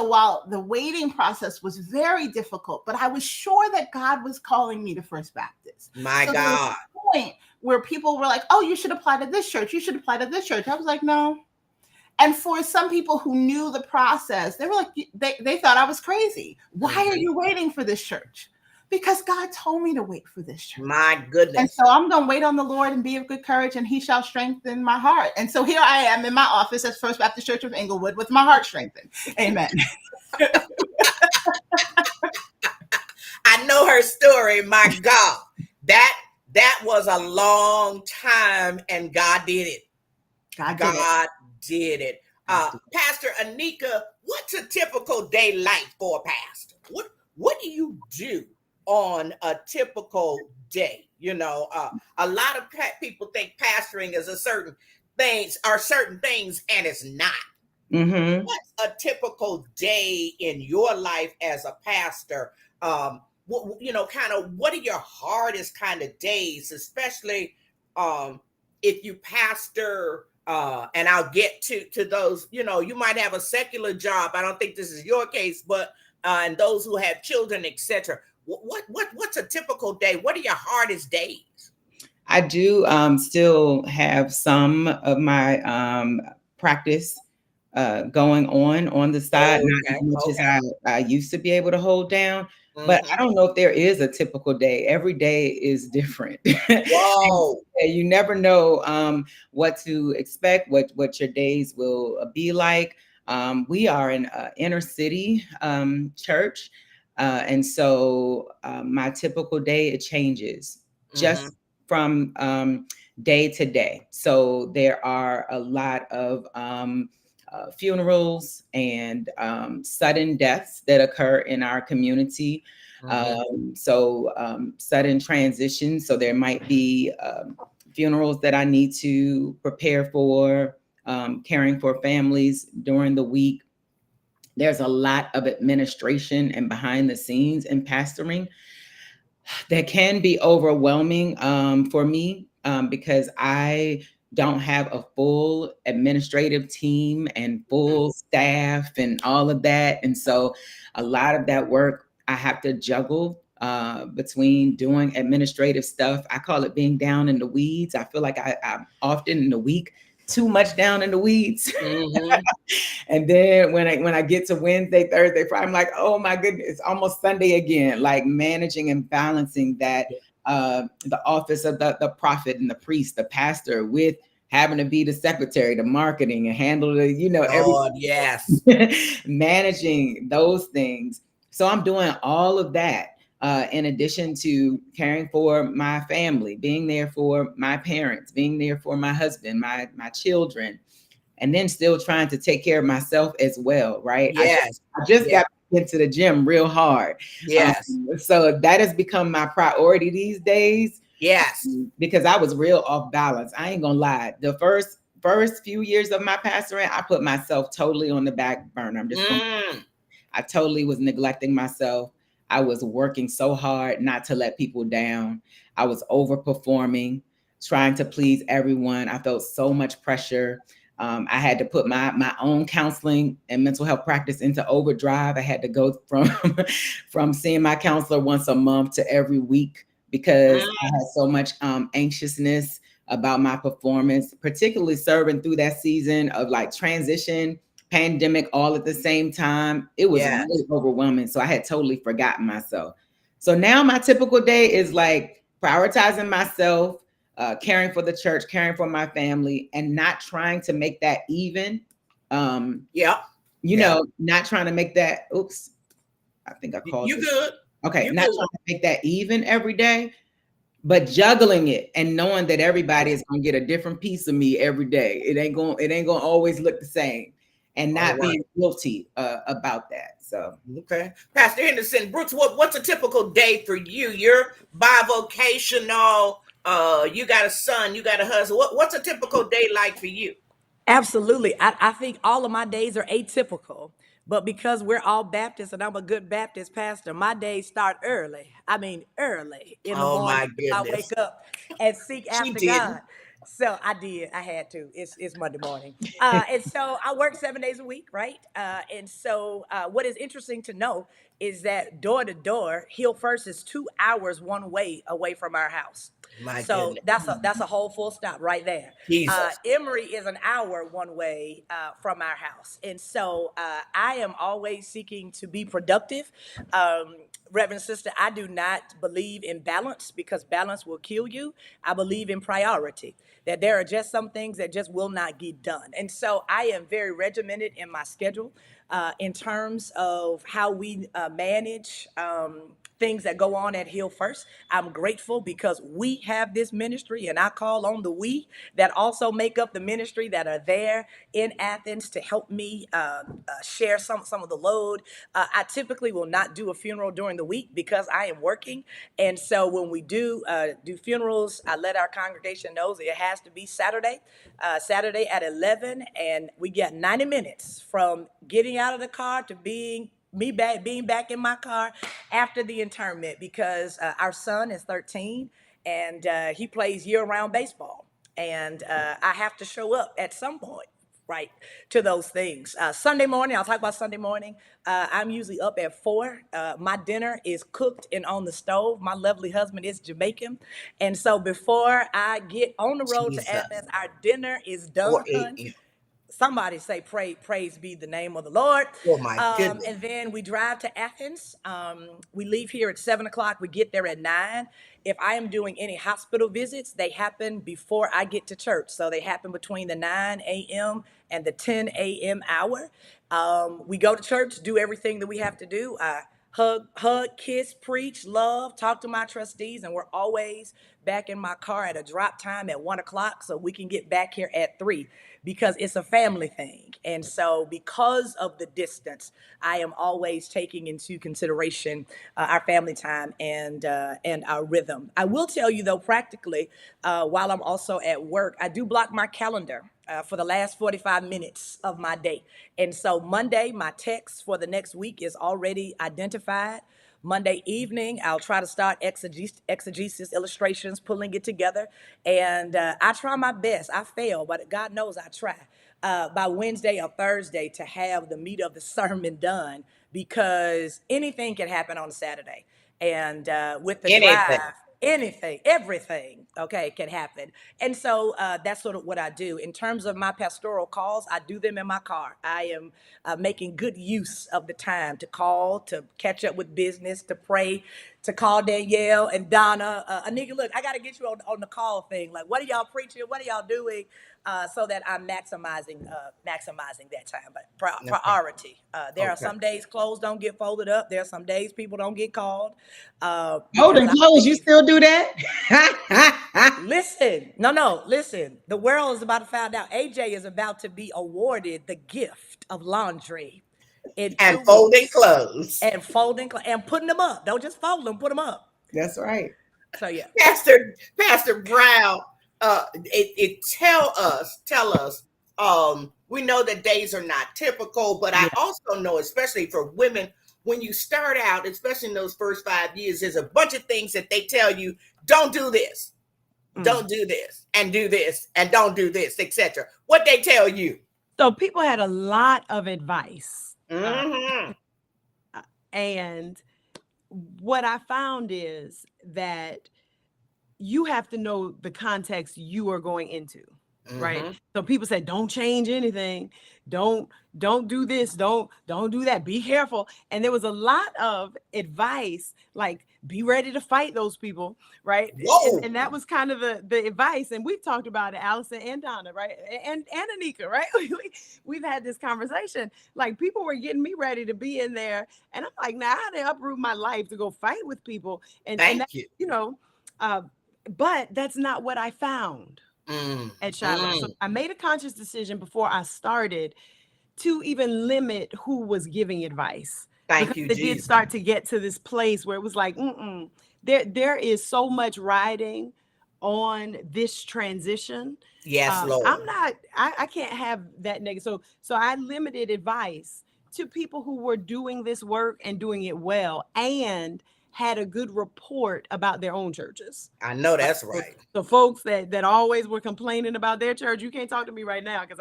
while the waiting process was very difficult, but I was sure that God was calling me to First Baptist. My God. There was a point where people were like, oh, you should apply to this church. You should apply to this church. I was like, no. And for some people who knew the process, they were like, they thought I was crazy. Why are you waiting for this church? Because God told me to wait for this church. My goodness. And so I'm going to wait on the Lord and be of good courage, and he shall strengthen my heart. And so here I am in my office at First Baptist Church of Inglewood with my heart strengthened. Amen. I know her story. My God, that was a long time, and God did it. God did it. Pastor Anika, what's a typical day like for a pastor? What do you do on a typical day? A lot of people think pastoring is certain things, and it's not. What's a typical day in your life as a pastor? What are your hardest kind of days, especially if you pastor? And I'll get to those. You might have a secular job. I don't think this is your case, but and those who have children, etc. What's a typical day? What are your hardest days? I do still have some of my practice going on the side, not as much as I used to be able to hold down. But I don't know if there is a typical day. Every day is different. Whoa. You never know what to expect, what your days will be like. We are an inner city church. And so my typical day, it changes just from day to day. So there are a lot of funerals and sudden deaths that occur in our community. Sudden transitions. So there might be funerals that I need to prepare for, caring for families during the week. There's a lot of administration and behind the scenes in pastoring that can be overwhelming for me because I don't have a full administrative team and full staff and all of that. And so a lot of that work I have to juggle between doing administrative stuff. I call it being down in the weeds. I feel like I'm often in the week too much down in the weeds. And then when I get to Wednesday, Thursday, Friday, I'm like, oh my goodness, it's almost Sunday again, like managing and balancing that the office of the prophet and the priest, the pastor, with having to be the secretary, the marketing, and handle the, managing those things. So I'm doing all of that in addition to caring for my family, being there for my parents, being there for my husband, my children, and then still trying to take care of myself as well, right? I just got into the gym real hard. So that has become my priority these days. Because I was real off balance. I ain't gonna lie. The first few years of my pastoring, I put myself totally on the back burner. I totally was neglecting myself. I was working so hard not to let people down. I was overperforming, trying to please everyone. I felt so much pressure. I had to put my own counseling and mental health practice into overdrive. I had to go from seeing my counselor once a month to every week because I had so much anxiousness about my performance, particularly serving through that season of like transition, pandemic, all at the same time. It was really overwhelming. So I had totally forgotten myself. So now my typical day is like prioritizing myself, caring for the church, caring for my family, and not trying to make that even. Not trying to make that. Oops, I think I called you good. Okay, not trying to make that even every day, but juggling it and knowing that everybody is gonna get a different piece of me every day. It ain't gonna always look the same, and not being guilty about that. So Pastor Henderson, Brooks, what's a typical day for you? You're bivocational. You got a son, you got a husband. What's a typical day like for you? Absolutely. I think all of my days are atypical, but because we're all Baptists and I'm a good Baptist pastor, my days start early. I mean, early in the morning. My goodness. I wake up and seek She after didn't. God. So I did. I had to. It's Monday morning. And so I work 7 days a week, right? And so what is interesting to know is that door to door, Hill First is 2 hours one way away from our house. So that's a whole full stop right there. Emory is an hour one way from our house, and so I am always seeking to be productive. Reverend Sister, I do not believe in balance because balance will kill you. I believe in priority, that there are just some things that just will not get done. And so I am very regimented in my schedule in terms of how we manage things that go on at Hill First. I'm grateful because we have this ministry, and I call on the we that also make up the ministry that are there in Athens to help me share some of the load. I typically will not do a funeral during the week because I am working, and so when we do funerals, I let our congregation know that it has to be Saturday at 11, and we get 90 minutes from getting out of the car to being back in my car after the interment because our son is 13 and he plays year-round baseball, and I have to show up at some point, right, to those things. Sunday morning, I'll talk about Sunday morning. I'm usually up at 4. My dinner is cooked and on the stove. My lovely husband is Jamaican, and so before I get on the road to Athens, our dinner is done. Somebody say, praise be the name of the Lord. Oh my goodness. And then we drive to Athens. We leave here at 7 o'clock. We get there at 9. If I am doing any hospital visits, they happen before I get to church. So they happen between the 9 a.m. and the 10 a.m. hour. We go to church, do everything that we have to do. hug, kiss, preach, love, talk to my trustees, and we're always back in my car at a drop time at 1 o'clock so we can get back here at 3 because it's a family thing. And so because of the distance, I am always taking into consideration our family time and our rhythm. I will tell you though, practically, while I'm also at work, I do block my calendar for the last 45 minutes of my day. And so Monday, my text for the next week is already identified. Monday evening, I'll try to start exegesis illustrations, pulling it together. And I try my best. I fail, but God knows I try. By Wednesday or Thursday to have the meat of the sermon done, because anything can happen on a Saturday. And with the Anything. drive, anything, everything, okay, can happen. And so that's sort of what I do. In terms of my pastoral calls, I do them in my car. I am making good use of the time to call, to catch up with business, to pray, to call Danielle and Donna. Anika, look, I got to get you on the call thing. Like, what are y'all preaching? What are y'all doing? So that I'm maximizing that time. But priority. There are some days clothes don't get folded up. There are some days people don't get called. Folding clothes, you still do that? Listen. The world is about to find out. AJ is about to be awarded the gift of laundry in 2 And weeks. folding clothes. And folding and putting them up. Don't just fold them, put them up. That's right. So yeah. Pastor Brown, tell us, we know that days are not typical, but I also know, especially for women, when you start out, especially in those first 5 years, there's a bunch of things that they tell you, don't do this, don't do this, and do this, and don't do this, etc. What they tell you. So people had a lot of advice. Mm-hmm. And what I found is that you have to know the context you are going into, right? So people say, don't change anything. Don't do this. Don't do that. Be careful. And there was a lot of advice, like be ready to fight those people, right? And that was kind of the advice. And we've talked about it, Allison and Donna, right? And Anika, right? We've had this conversation. Like people were getting me ready to be in there. And I'm like, now I had to uproot my life to go fight with people. And that, you know, but that's not what I found at Shiloh. So I made a conscious decision before I started to even limit who was giving advice. Thank you, It did start to get to this place where it was like, there is so much riding on this transition. Yes, Lord. I can't have that negative. So I limited advice to people who were doing this work and doing it well and had a good report about their own churches. I know that's right. The folks that always were complaining about their church, you can't talk to me right now because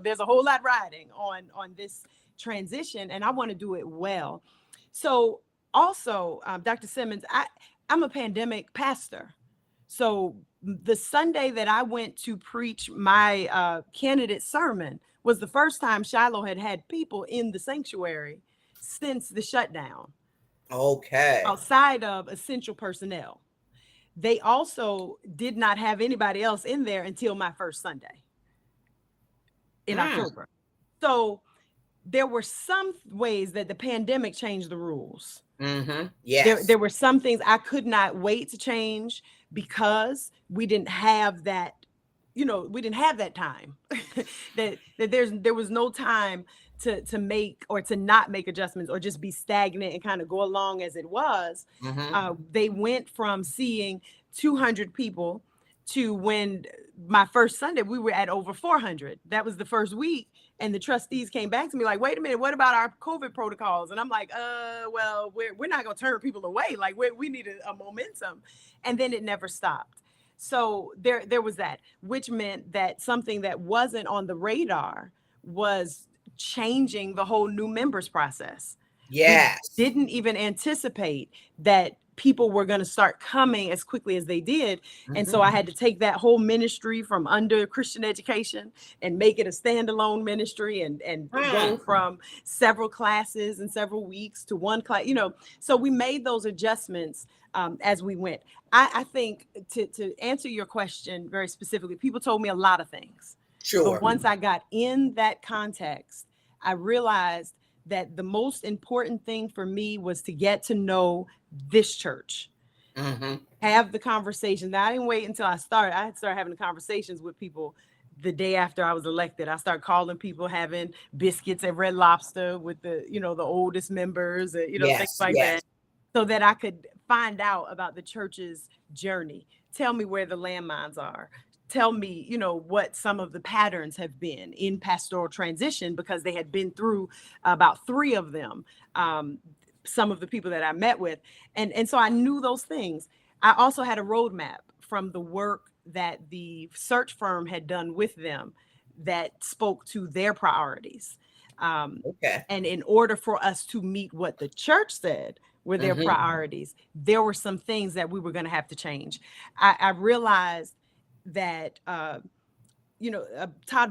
there's a whole lot riding on this transition, and I want to do it well. So also, Dr. Simmons, I'm a pandemic pastor. So the Sunday that I went to preach my candidate sermon was the first time Shiloh had people in the sanctuary since the shutdown. Okay. Outside of essential personnel. They also did not have anybody else in there until my first Sunday in October. So there were some ways that the pandemic changed the rules. Yes. There were some things I could not wait to change because we didn't have that, we didn't have that time. that there was no time to make or to not make adjustments or just be stagnant and kind of go along as it was. They went from seeing 200 people to when my first Sunday, we were at over 400. That was the first week. And the trustees came back to me like, wait a minute, what about our COVID protocols? And I'm like, well, we're not going to turn people away. Like we need a momentum. And then it never stopped. So there was that, which meant that something that wasn't on the radar was changing the whole new members process. Yes. We didn't even anticipate that people were going to start coming as quickly as they did. And so I had to take that whole ministry from under Christian education and make it a standalone ministry and go from several classes and several weeks to one class, so we made those adjustments as we went. I think to answer your question very specifically, people told me a lot of things. Sure. But once I got in that context, I realized that the most important thing for me was to get to know this church. Have the conversation. Now, I didn't wait until I started. I started having the conversations with people the day after I was elected. I started calling people, having biscuits at Red Lobster with the, the oldest members, things like that, so that I could find out about the church's journey. Tell me where the landmines are. Tell me, what some of the patterns have been in pastoral transition, because they had been through about 3 of them. Some of the people that I met with. And so I knew those things. I also had a roadmap from the work that the search firm had done with them that spoke to their priorities. And in order for us to meet what the church said were their priorities, there were some things that we were going to have to change. I realized that, Todd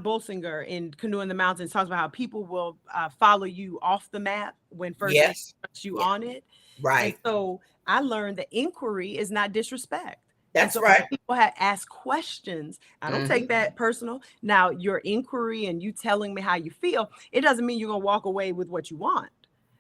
Bolsinger in Canoe in the Mountains talks about how people will follow you off the map when first they touch you on it. Right. And so I learned that inquiry is not disrespect. That's right. When people have asked questions, I don't take that personal. Now, your inquiry and you telling me how you feel, it doesn't mean you're going to walk away with what you want.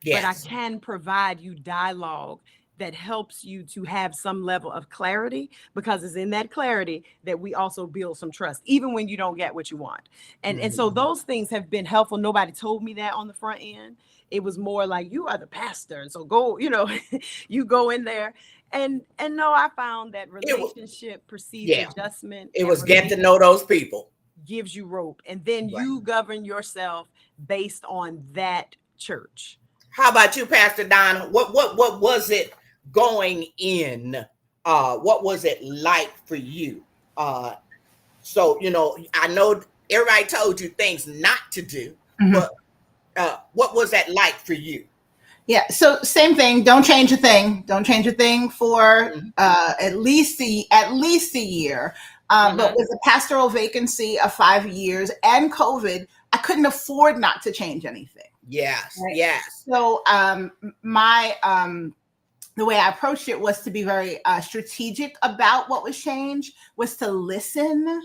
Yes. But I can provide you dialogue that helps you to have some level of clarity, because it's in that clarity that we also build some trust, even when you don't get what you want. And so those things have been helpful. Nobody told me that on the front end. It was more like, you are the pastor, and so go, you go in there. And no, I found that relationship precedes adjustment. It was get to know those people. Gives you rope, and then you govern yourself based on that church. How about you, Pastor Donnal? What was it going in? What was it like for you? So, I know everybody told you things not to do, but what was that like for you? Yeah. So same thing. Don't change a thing. Don't change a thing for at least a year. But with a pastoral vacancy of 5 years and COVID, I couldn't afford not to change anything. Yes. Right? Yes. So the way I approached it was to be very strategic about what was changed, was to listen,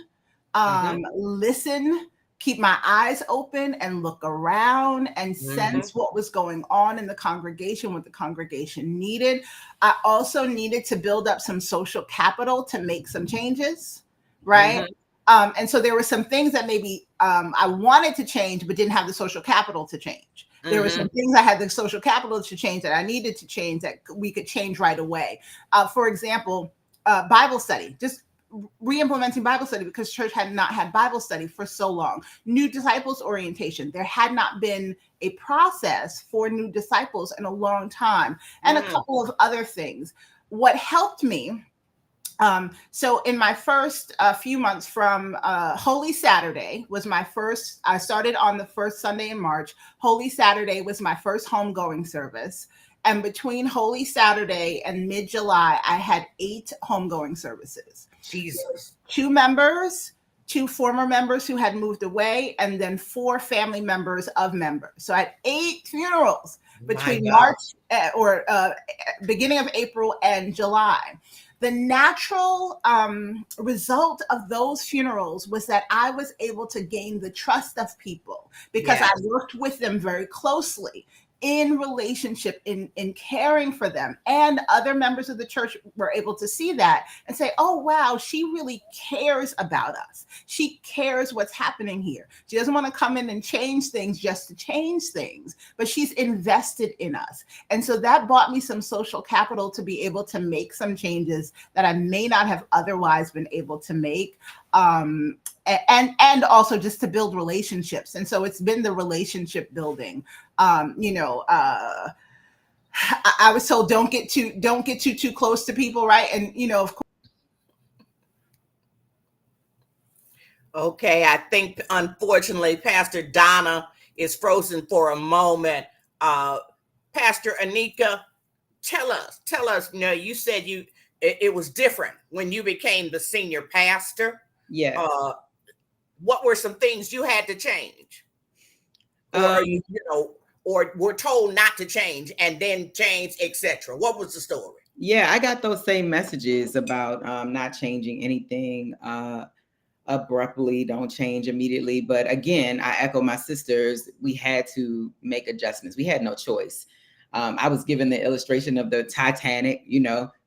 keep my eyes open and look around and sense what was going on in the congregation, what the congregation needed. I also needed to build up some social capital to make some changes, right? And so there were some things that maybe I wanted to change, but didn't have the social capital to change. There were some things I had the social capital to change that I needed to change that we could change right away. For example, Bible study, just re-implementing Bible study, because church had not had Bible study for so long. New disciples orientation. There had not been a process for new disciples in a long time, and a couple of other things. What helped me, so in my first few months from Holy Saturday was my first, I started on the first Sunday in March. Holy Saturday was my first homegoing service. And between Holy Saturday and mid-July, I had 8 homegoing services. Jesus. 2 members, 2 former members who had moved away, and then 4 family members of members. So I had 8 funerals between March or beginning of April and July. The natural result of those funerals was that I was able to gain the trust of people, because I worked with them very closely in relationship, in caring for them. And other members of the church were able to see that and say, oh, wow, she really cares about us. She cares what's happening here. She doesn't want to come in and change things just to change things, but she's invested in us. And so that bought me some social capital to be able to make some changes that I may not have otherwise been able to make. And also just to build relationships. And so it's been the relationship building. I was told don't get too close to people, right? And of course. Okay, I think unfortunately Pastor Donna is frozen for a moment. Pastor Anika, tell us. You said it was different when you became the senior pastor. Yeah. What were some things you had to change? Or were told not to change and then change, etc. What was the story? Yeah, I got those same messages about not changing anything. abruptly, don't change immediately. But again, I echo my sisters. We had to make adjustments. We had no choice. I was given the illustration of the Titanic,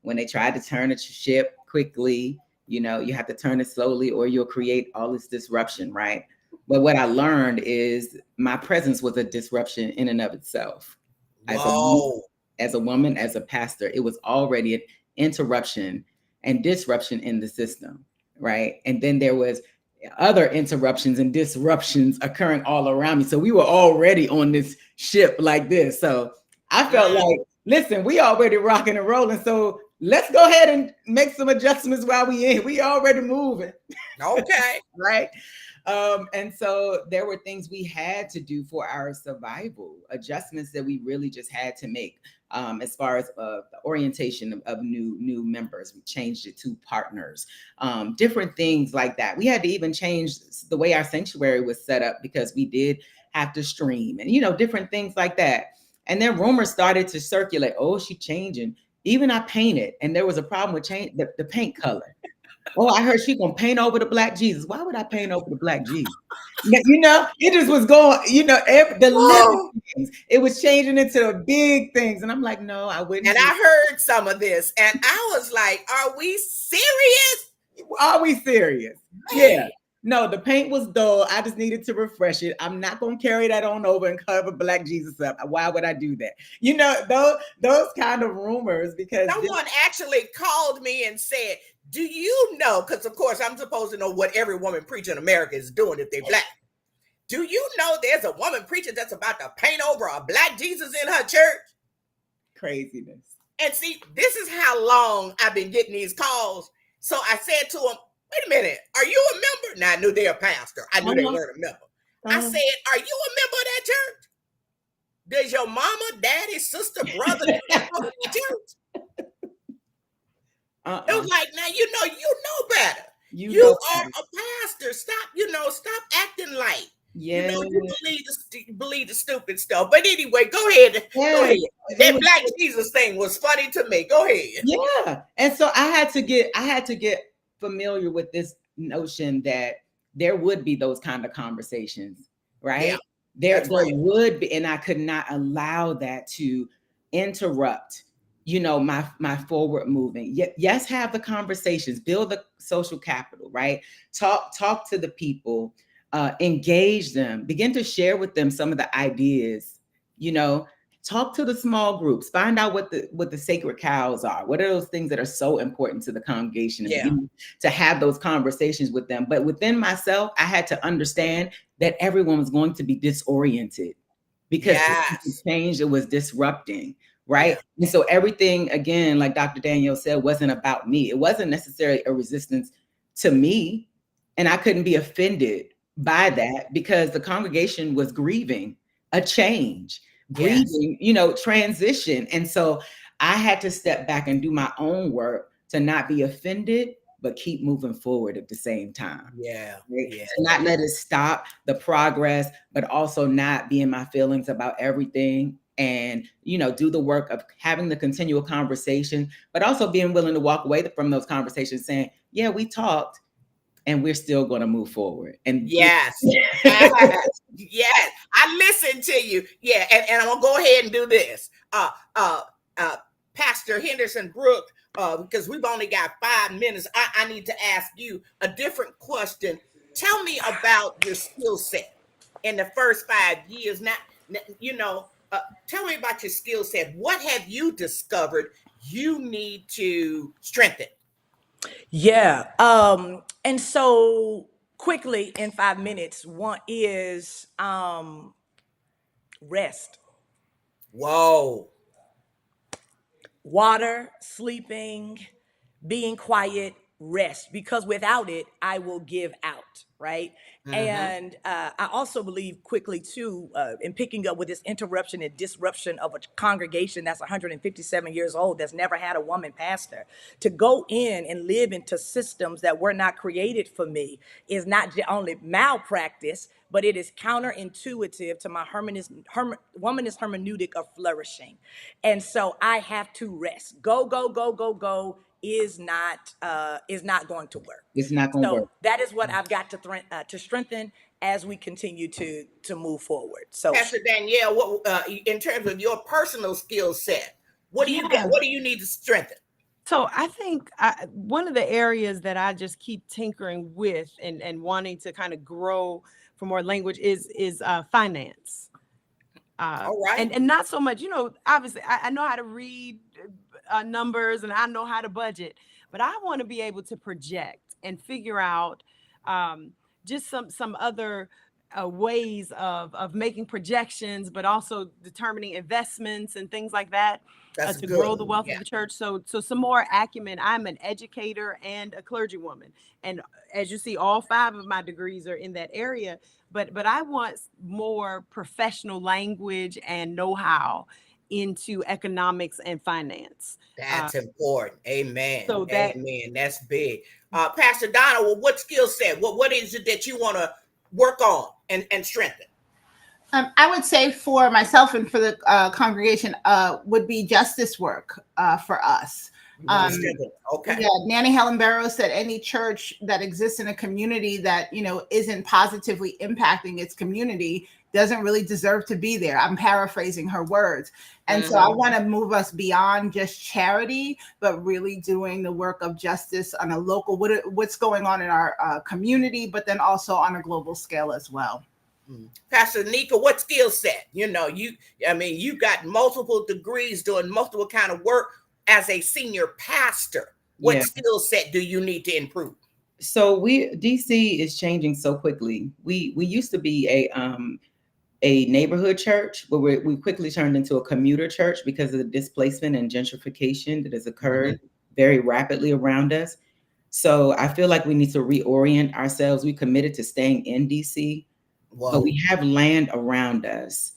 when they tried to turn a ship quickly, you have to turn it slowly or you'll create all this disruption, right? But what I learned is my presence was a disruption in and of itself. Whoa. As a woman, as a pastor, it was already an interruption and disruption in the system, right? And then there was other interruptions and disruptions occurring all around me. So we were already on this ship like this. So I felt like, listen, we already rocking and rolling. So let's go ahead and make some adjustments while we in. We already moving. Okay. Right. And so there were things we had to do for our survival, adjustments that we really just had to make. As far as the orientation of new members, we changed it to partners, different things like that. We had to even change the way our sanctuary was set up because we did have to stream and, different things like that. And then rumors started to circulate. Oh, she's changing. Even I painted, and there was a problem with the paint color. Oh, I heard she gonna paint over the Black Jesus. Why would I paint over the Black Jesus? It just was going, the little things. It was changing into the big things. And I'm like, no, I wouldn't. And I heard some of this and I was like, are we serious? Are we serious? Yeah. No, the paint was dull. I just needed to refresh it. I'm not going to carry that on over and cover Black Jesus up. Why would I do that? Those kind of rumors, because someone actually called me and said, do you know, because of course I'm supposed to know what every woman preacher in America is doing if they're Black. Do you know there's a woman preacher that's about to paint over a Black Jesus in her church? Craziness. And see, this is how long I've been getting these calls. So I said to them, wait a minute, are you a member? Now I knew they're a pastor. I knew they weren't a member. I said, are you a member of that church? Does your mama, daddy, sister, brother go to the church? It was like, now you know better. You are a pastor. Stop acting like you believe the stupid stuff. But anyway, go ahead. Go ahead. That Black Jesus thing was funny to me. Go ahead. Yeah. And so I had to get familiar with this notion that there would be those kind of conversations, right? Yeah, there would be, and I could not allow that to interrupt, my forward movement. Yes, have the conversations, build the social capital, right? Talk to the people, engage them, begin to share with them some of the ideas, talk to the small groups, find out what the sacred cows are. What are those things that are so important to the congregation? And to have those conversations with them. But within myself, I had to understand that everyone was going to be disoriented because the change, it was disrupting. Right. Yeah. And so everything, again, like Dr. Danielle said, wasn't about me. It wasn't necessarily a resistance to me. And I couldn't be offended by that because the congregation was grieving a change, grieving, transition. And so I had to step back and do my own work to not be offended, but keep moving forward at the same time. Yeah. Right? Yeah. To not let it stop the progress, but also not be in my feelings about everything. And, do the work of having the continual conversation, but also being willing to walk away from those conversations saying, yeah, we talked and we're still going to move forward. And yes, yes, I listened to you. Yeah. And I'm going to go ahead and do this. Pastor Henderson Brooke, because we've only got 5 minutes, I need to ask you a different question. Tell me about your skill set in the first 5 years. Now, tell me about your skill set. What have you discovered you need to strengthen? Yeah. And so quickly in 5 minutes, one is rest. Whoa. Water, sleeping, being quiet, rest, because without it, I will give out, right? Mm-hmm. And I also believe quickly too, in picking up with this interruption and disruption of a congregation that's 157 years old, that's never had a woman pastor, to go in and live into systems that were not created for me is not only malpractice, but it is counterintuitive to my womanist hermeneutic of flourishing. And so I have to rest. Go, is not going to work. It's not going to So work. that is what I've got to strengthen as we continue to move forward. So Pastor Danielle, what in terms of your personal skill set, what do you Yeah. what do you need to strengthen? So I think one of the areas that I just keep tinkering with and wanting to kind of grow for more language is finance. All right. And not so much, obviously I know how to read numbers and I know how to budget, but I want to be able to project and figure out just some other ways of making projections, but also determining investments and things like that That's to good. grow the wealth Yeah. of the church. So some more acumen. I'm an educator and a clergywoman, and as you see, all 5 of my degrees are in that area. But I want more professional language and know-how into economics and finance. That's important. Amen. So that Amen. That's big. Pastor Donnal, well, what skill set? What is it that you want to work on and strengthen? I would say for myself and for the congregation would be justice work for us. Okay. Yeah, Nanny Helen Barrows said any church that exists in a community that isn't positively impacting its community doesn't really deserve to be there. I'm paraphrasing her words. And so I want to move us beyond just charity, but really doing the work of justice on a local, what's going on in our community, but then also on a global scale as well. Pastor Anika, what skill set? You got multiple degrees doing multiple kind of work as a senior pastor. What skill set do you need to improve? So DC is changing so quickly. We used to be a neighborhood church, but we quickly turned into a commuter church because of the displacement and gentrification that has occurred very rapidly around us. So I feel like we need to reorient ourselves. We committed to staying in DC. Whoa. But we have land around us.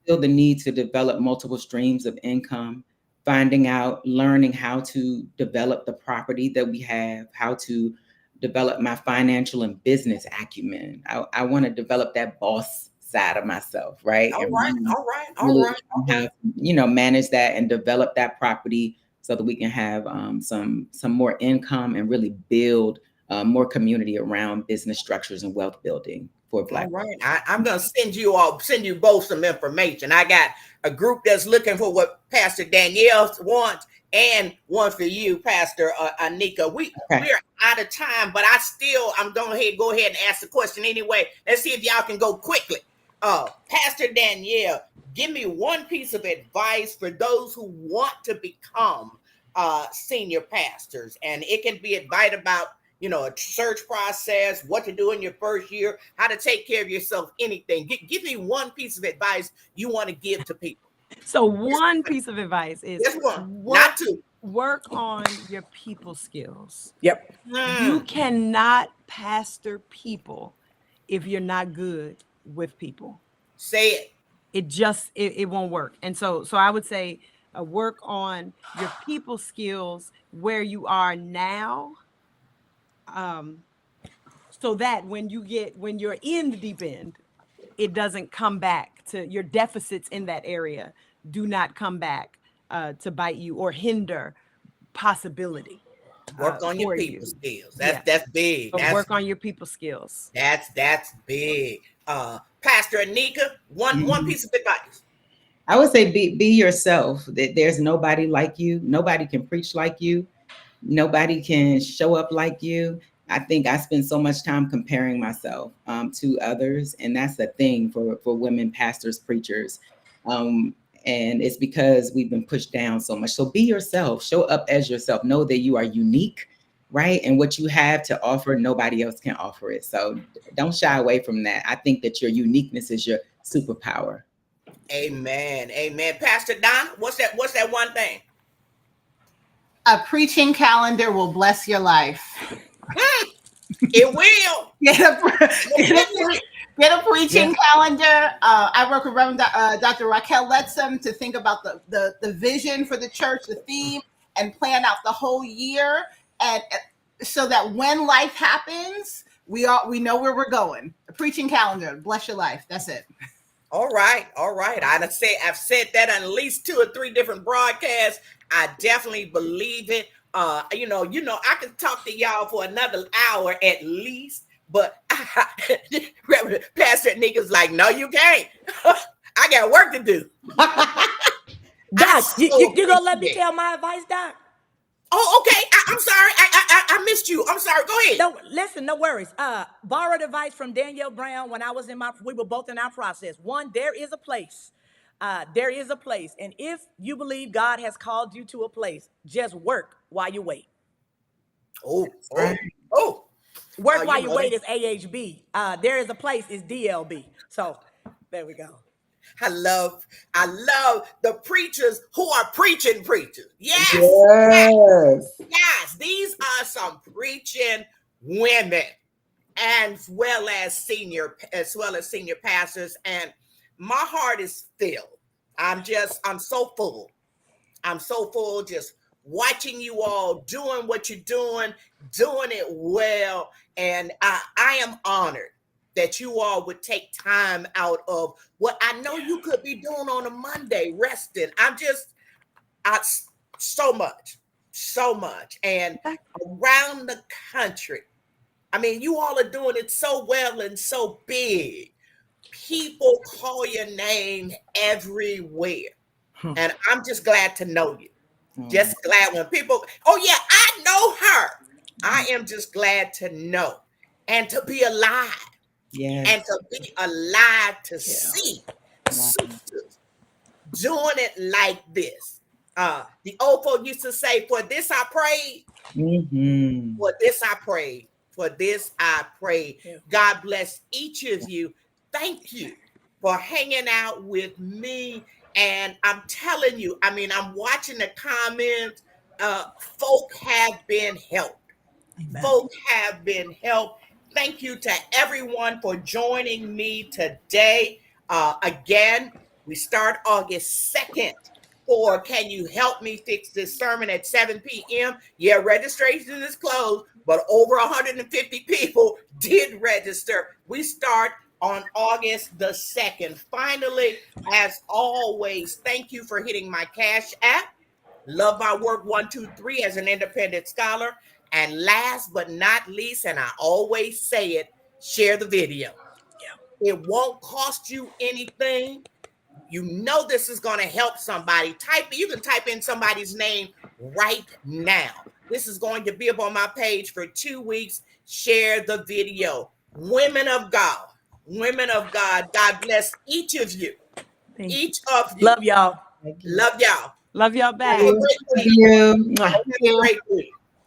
Feel the need to develop multiple streams of income, learning how to develop the property that we have, how to develop my financial and business acumen. I want to develop that boss side of myself, right? All right. Manage that and develop that property so that we can have some more income and really build more community around business structures and wealth building for Black. All right. I'm going to send you both some information. I got a group that's looking for what Pastor Danielle wants and one for you, Pastor Anika. We're out of time, but I'm going to go ahead and ask the question anyway. Let's see if y'all can go quickly. Pastor Danielle, give me one piece of advice for those who want to become senior pastors. And it can be advice about a search process, what to do in your first year, how to take care of yourself, anything. Give me one piece of advice you want to give to people. So one piece of advice is not two. Work on your people skills. Yep. You cannot pastor people if you're not good with people. Say it. It won't work. And so I would say work on your people skills where you are now. So that when you're in the deep end, it doesn't come back to your deficits in that area. Do not come back to bite you or hinder possibility. Work on your people skills. That's big. Work on your people skills. That's big. Pastor Anika, one piece of advice. I would say be yourself. There's nobody like you. Nobody can preach like you. Nobody can show up like you. I think I spend so much time comparing myself to others. And that's a thing for women pastors, preachers. And it's because we've been pushed down so much. So be yourself, show up as yourself, know that you are unique, right? And what you have to offer, nobody else can offer it. So don't shy away from that. I think that your uniqueness is your superpower. Amen. Amen. Pastor Don, what's that one thing? A preaching calendar will bless your life. It will. Get a preaching calendar. I work with Reverend Dr. Raquel Letson to think about the vision for the church, the theme, and plan out the whole year, and so that when life happens, we know where we're going. A preaching calendar, bless your life. That's it. All right. I've said that on at least 2 or 3 different broadcasts. I definitely believe it. You know, I could talk to y'all for another hour at least, but Pastor Anika's like, no, you can't. I got work to do. Doc, you gonna let me appreciate it. tell my advice, Doc? Oh, okay. I'm sorry. I missed you. I'm sorry. Go ahead. No, listen, no worries. Borrowed advice from Danielle Brown when I was we were both in our process. One, there is a place. There is a place. And if you believe God has called you to a place, just work while you wait. Oh. Work while you wait is AHB. There is a place is DLB. So there we go. I love the preachers who are preaching preachers. Yes. Yes. These are some preaching women, as well as senior pastors. And my heart is filled. I'm so full. I'm so full just watching you all doing what you're doing it well. And I am honored that you all would take time out of what I know you could be doing on a Monday, resting. So much. And around the country, I mean, you all are doing it so well and so big. People call your name everywhere. And I'm just glad to know you. Just glad when people, oh yeah, I know her. I am just glad to know and to be alive. Yes. And to be alive to see sisters doing it like this. The old folk used to say, for this I prayed. Mm-hmm. For this I prayed. For this I prayed. Yeah. God bless each of you. Thank you for hanging out with me. And I'm telling you, I mean, I'm watching the comments. Folk have been helped. Amen. Folk have been helped. Thank you to everyone for joining me today. Again, we start August 2nd for Can You Help Me Fix This Sermon at 7 p.m. Yeah, registration is closed, but over 150 people did register. We start on August the 2nd. Finally, as always, thank you for hitting my Cash App. Love my work 123 as an independent scholar. And last but not least, and I always say it, share the video. Yeah. It won't cost you anything. You know this is going to help somebody. You can type in somebody's name right now. This is going to be up on my page for 2 weeks. Share the video. Women of God, God bless each of you. Each of you. Love y'all. Love y'all. Love y'all back. Thank you. Have a great week.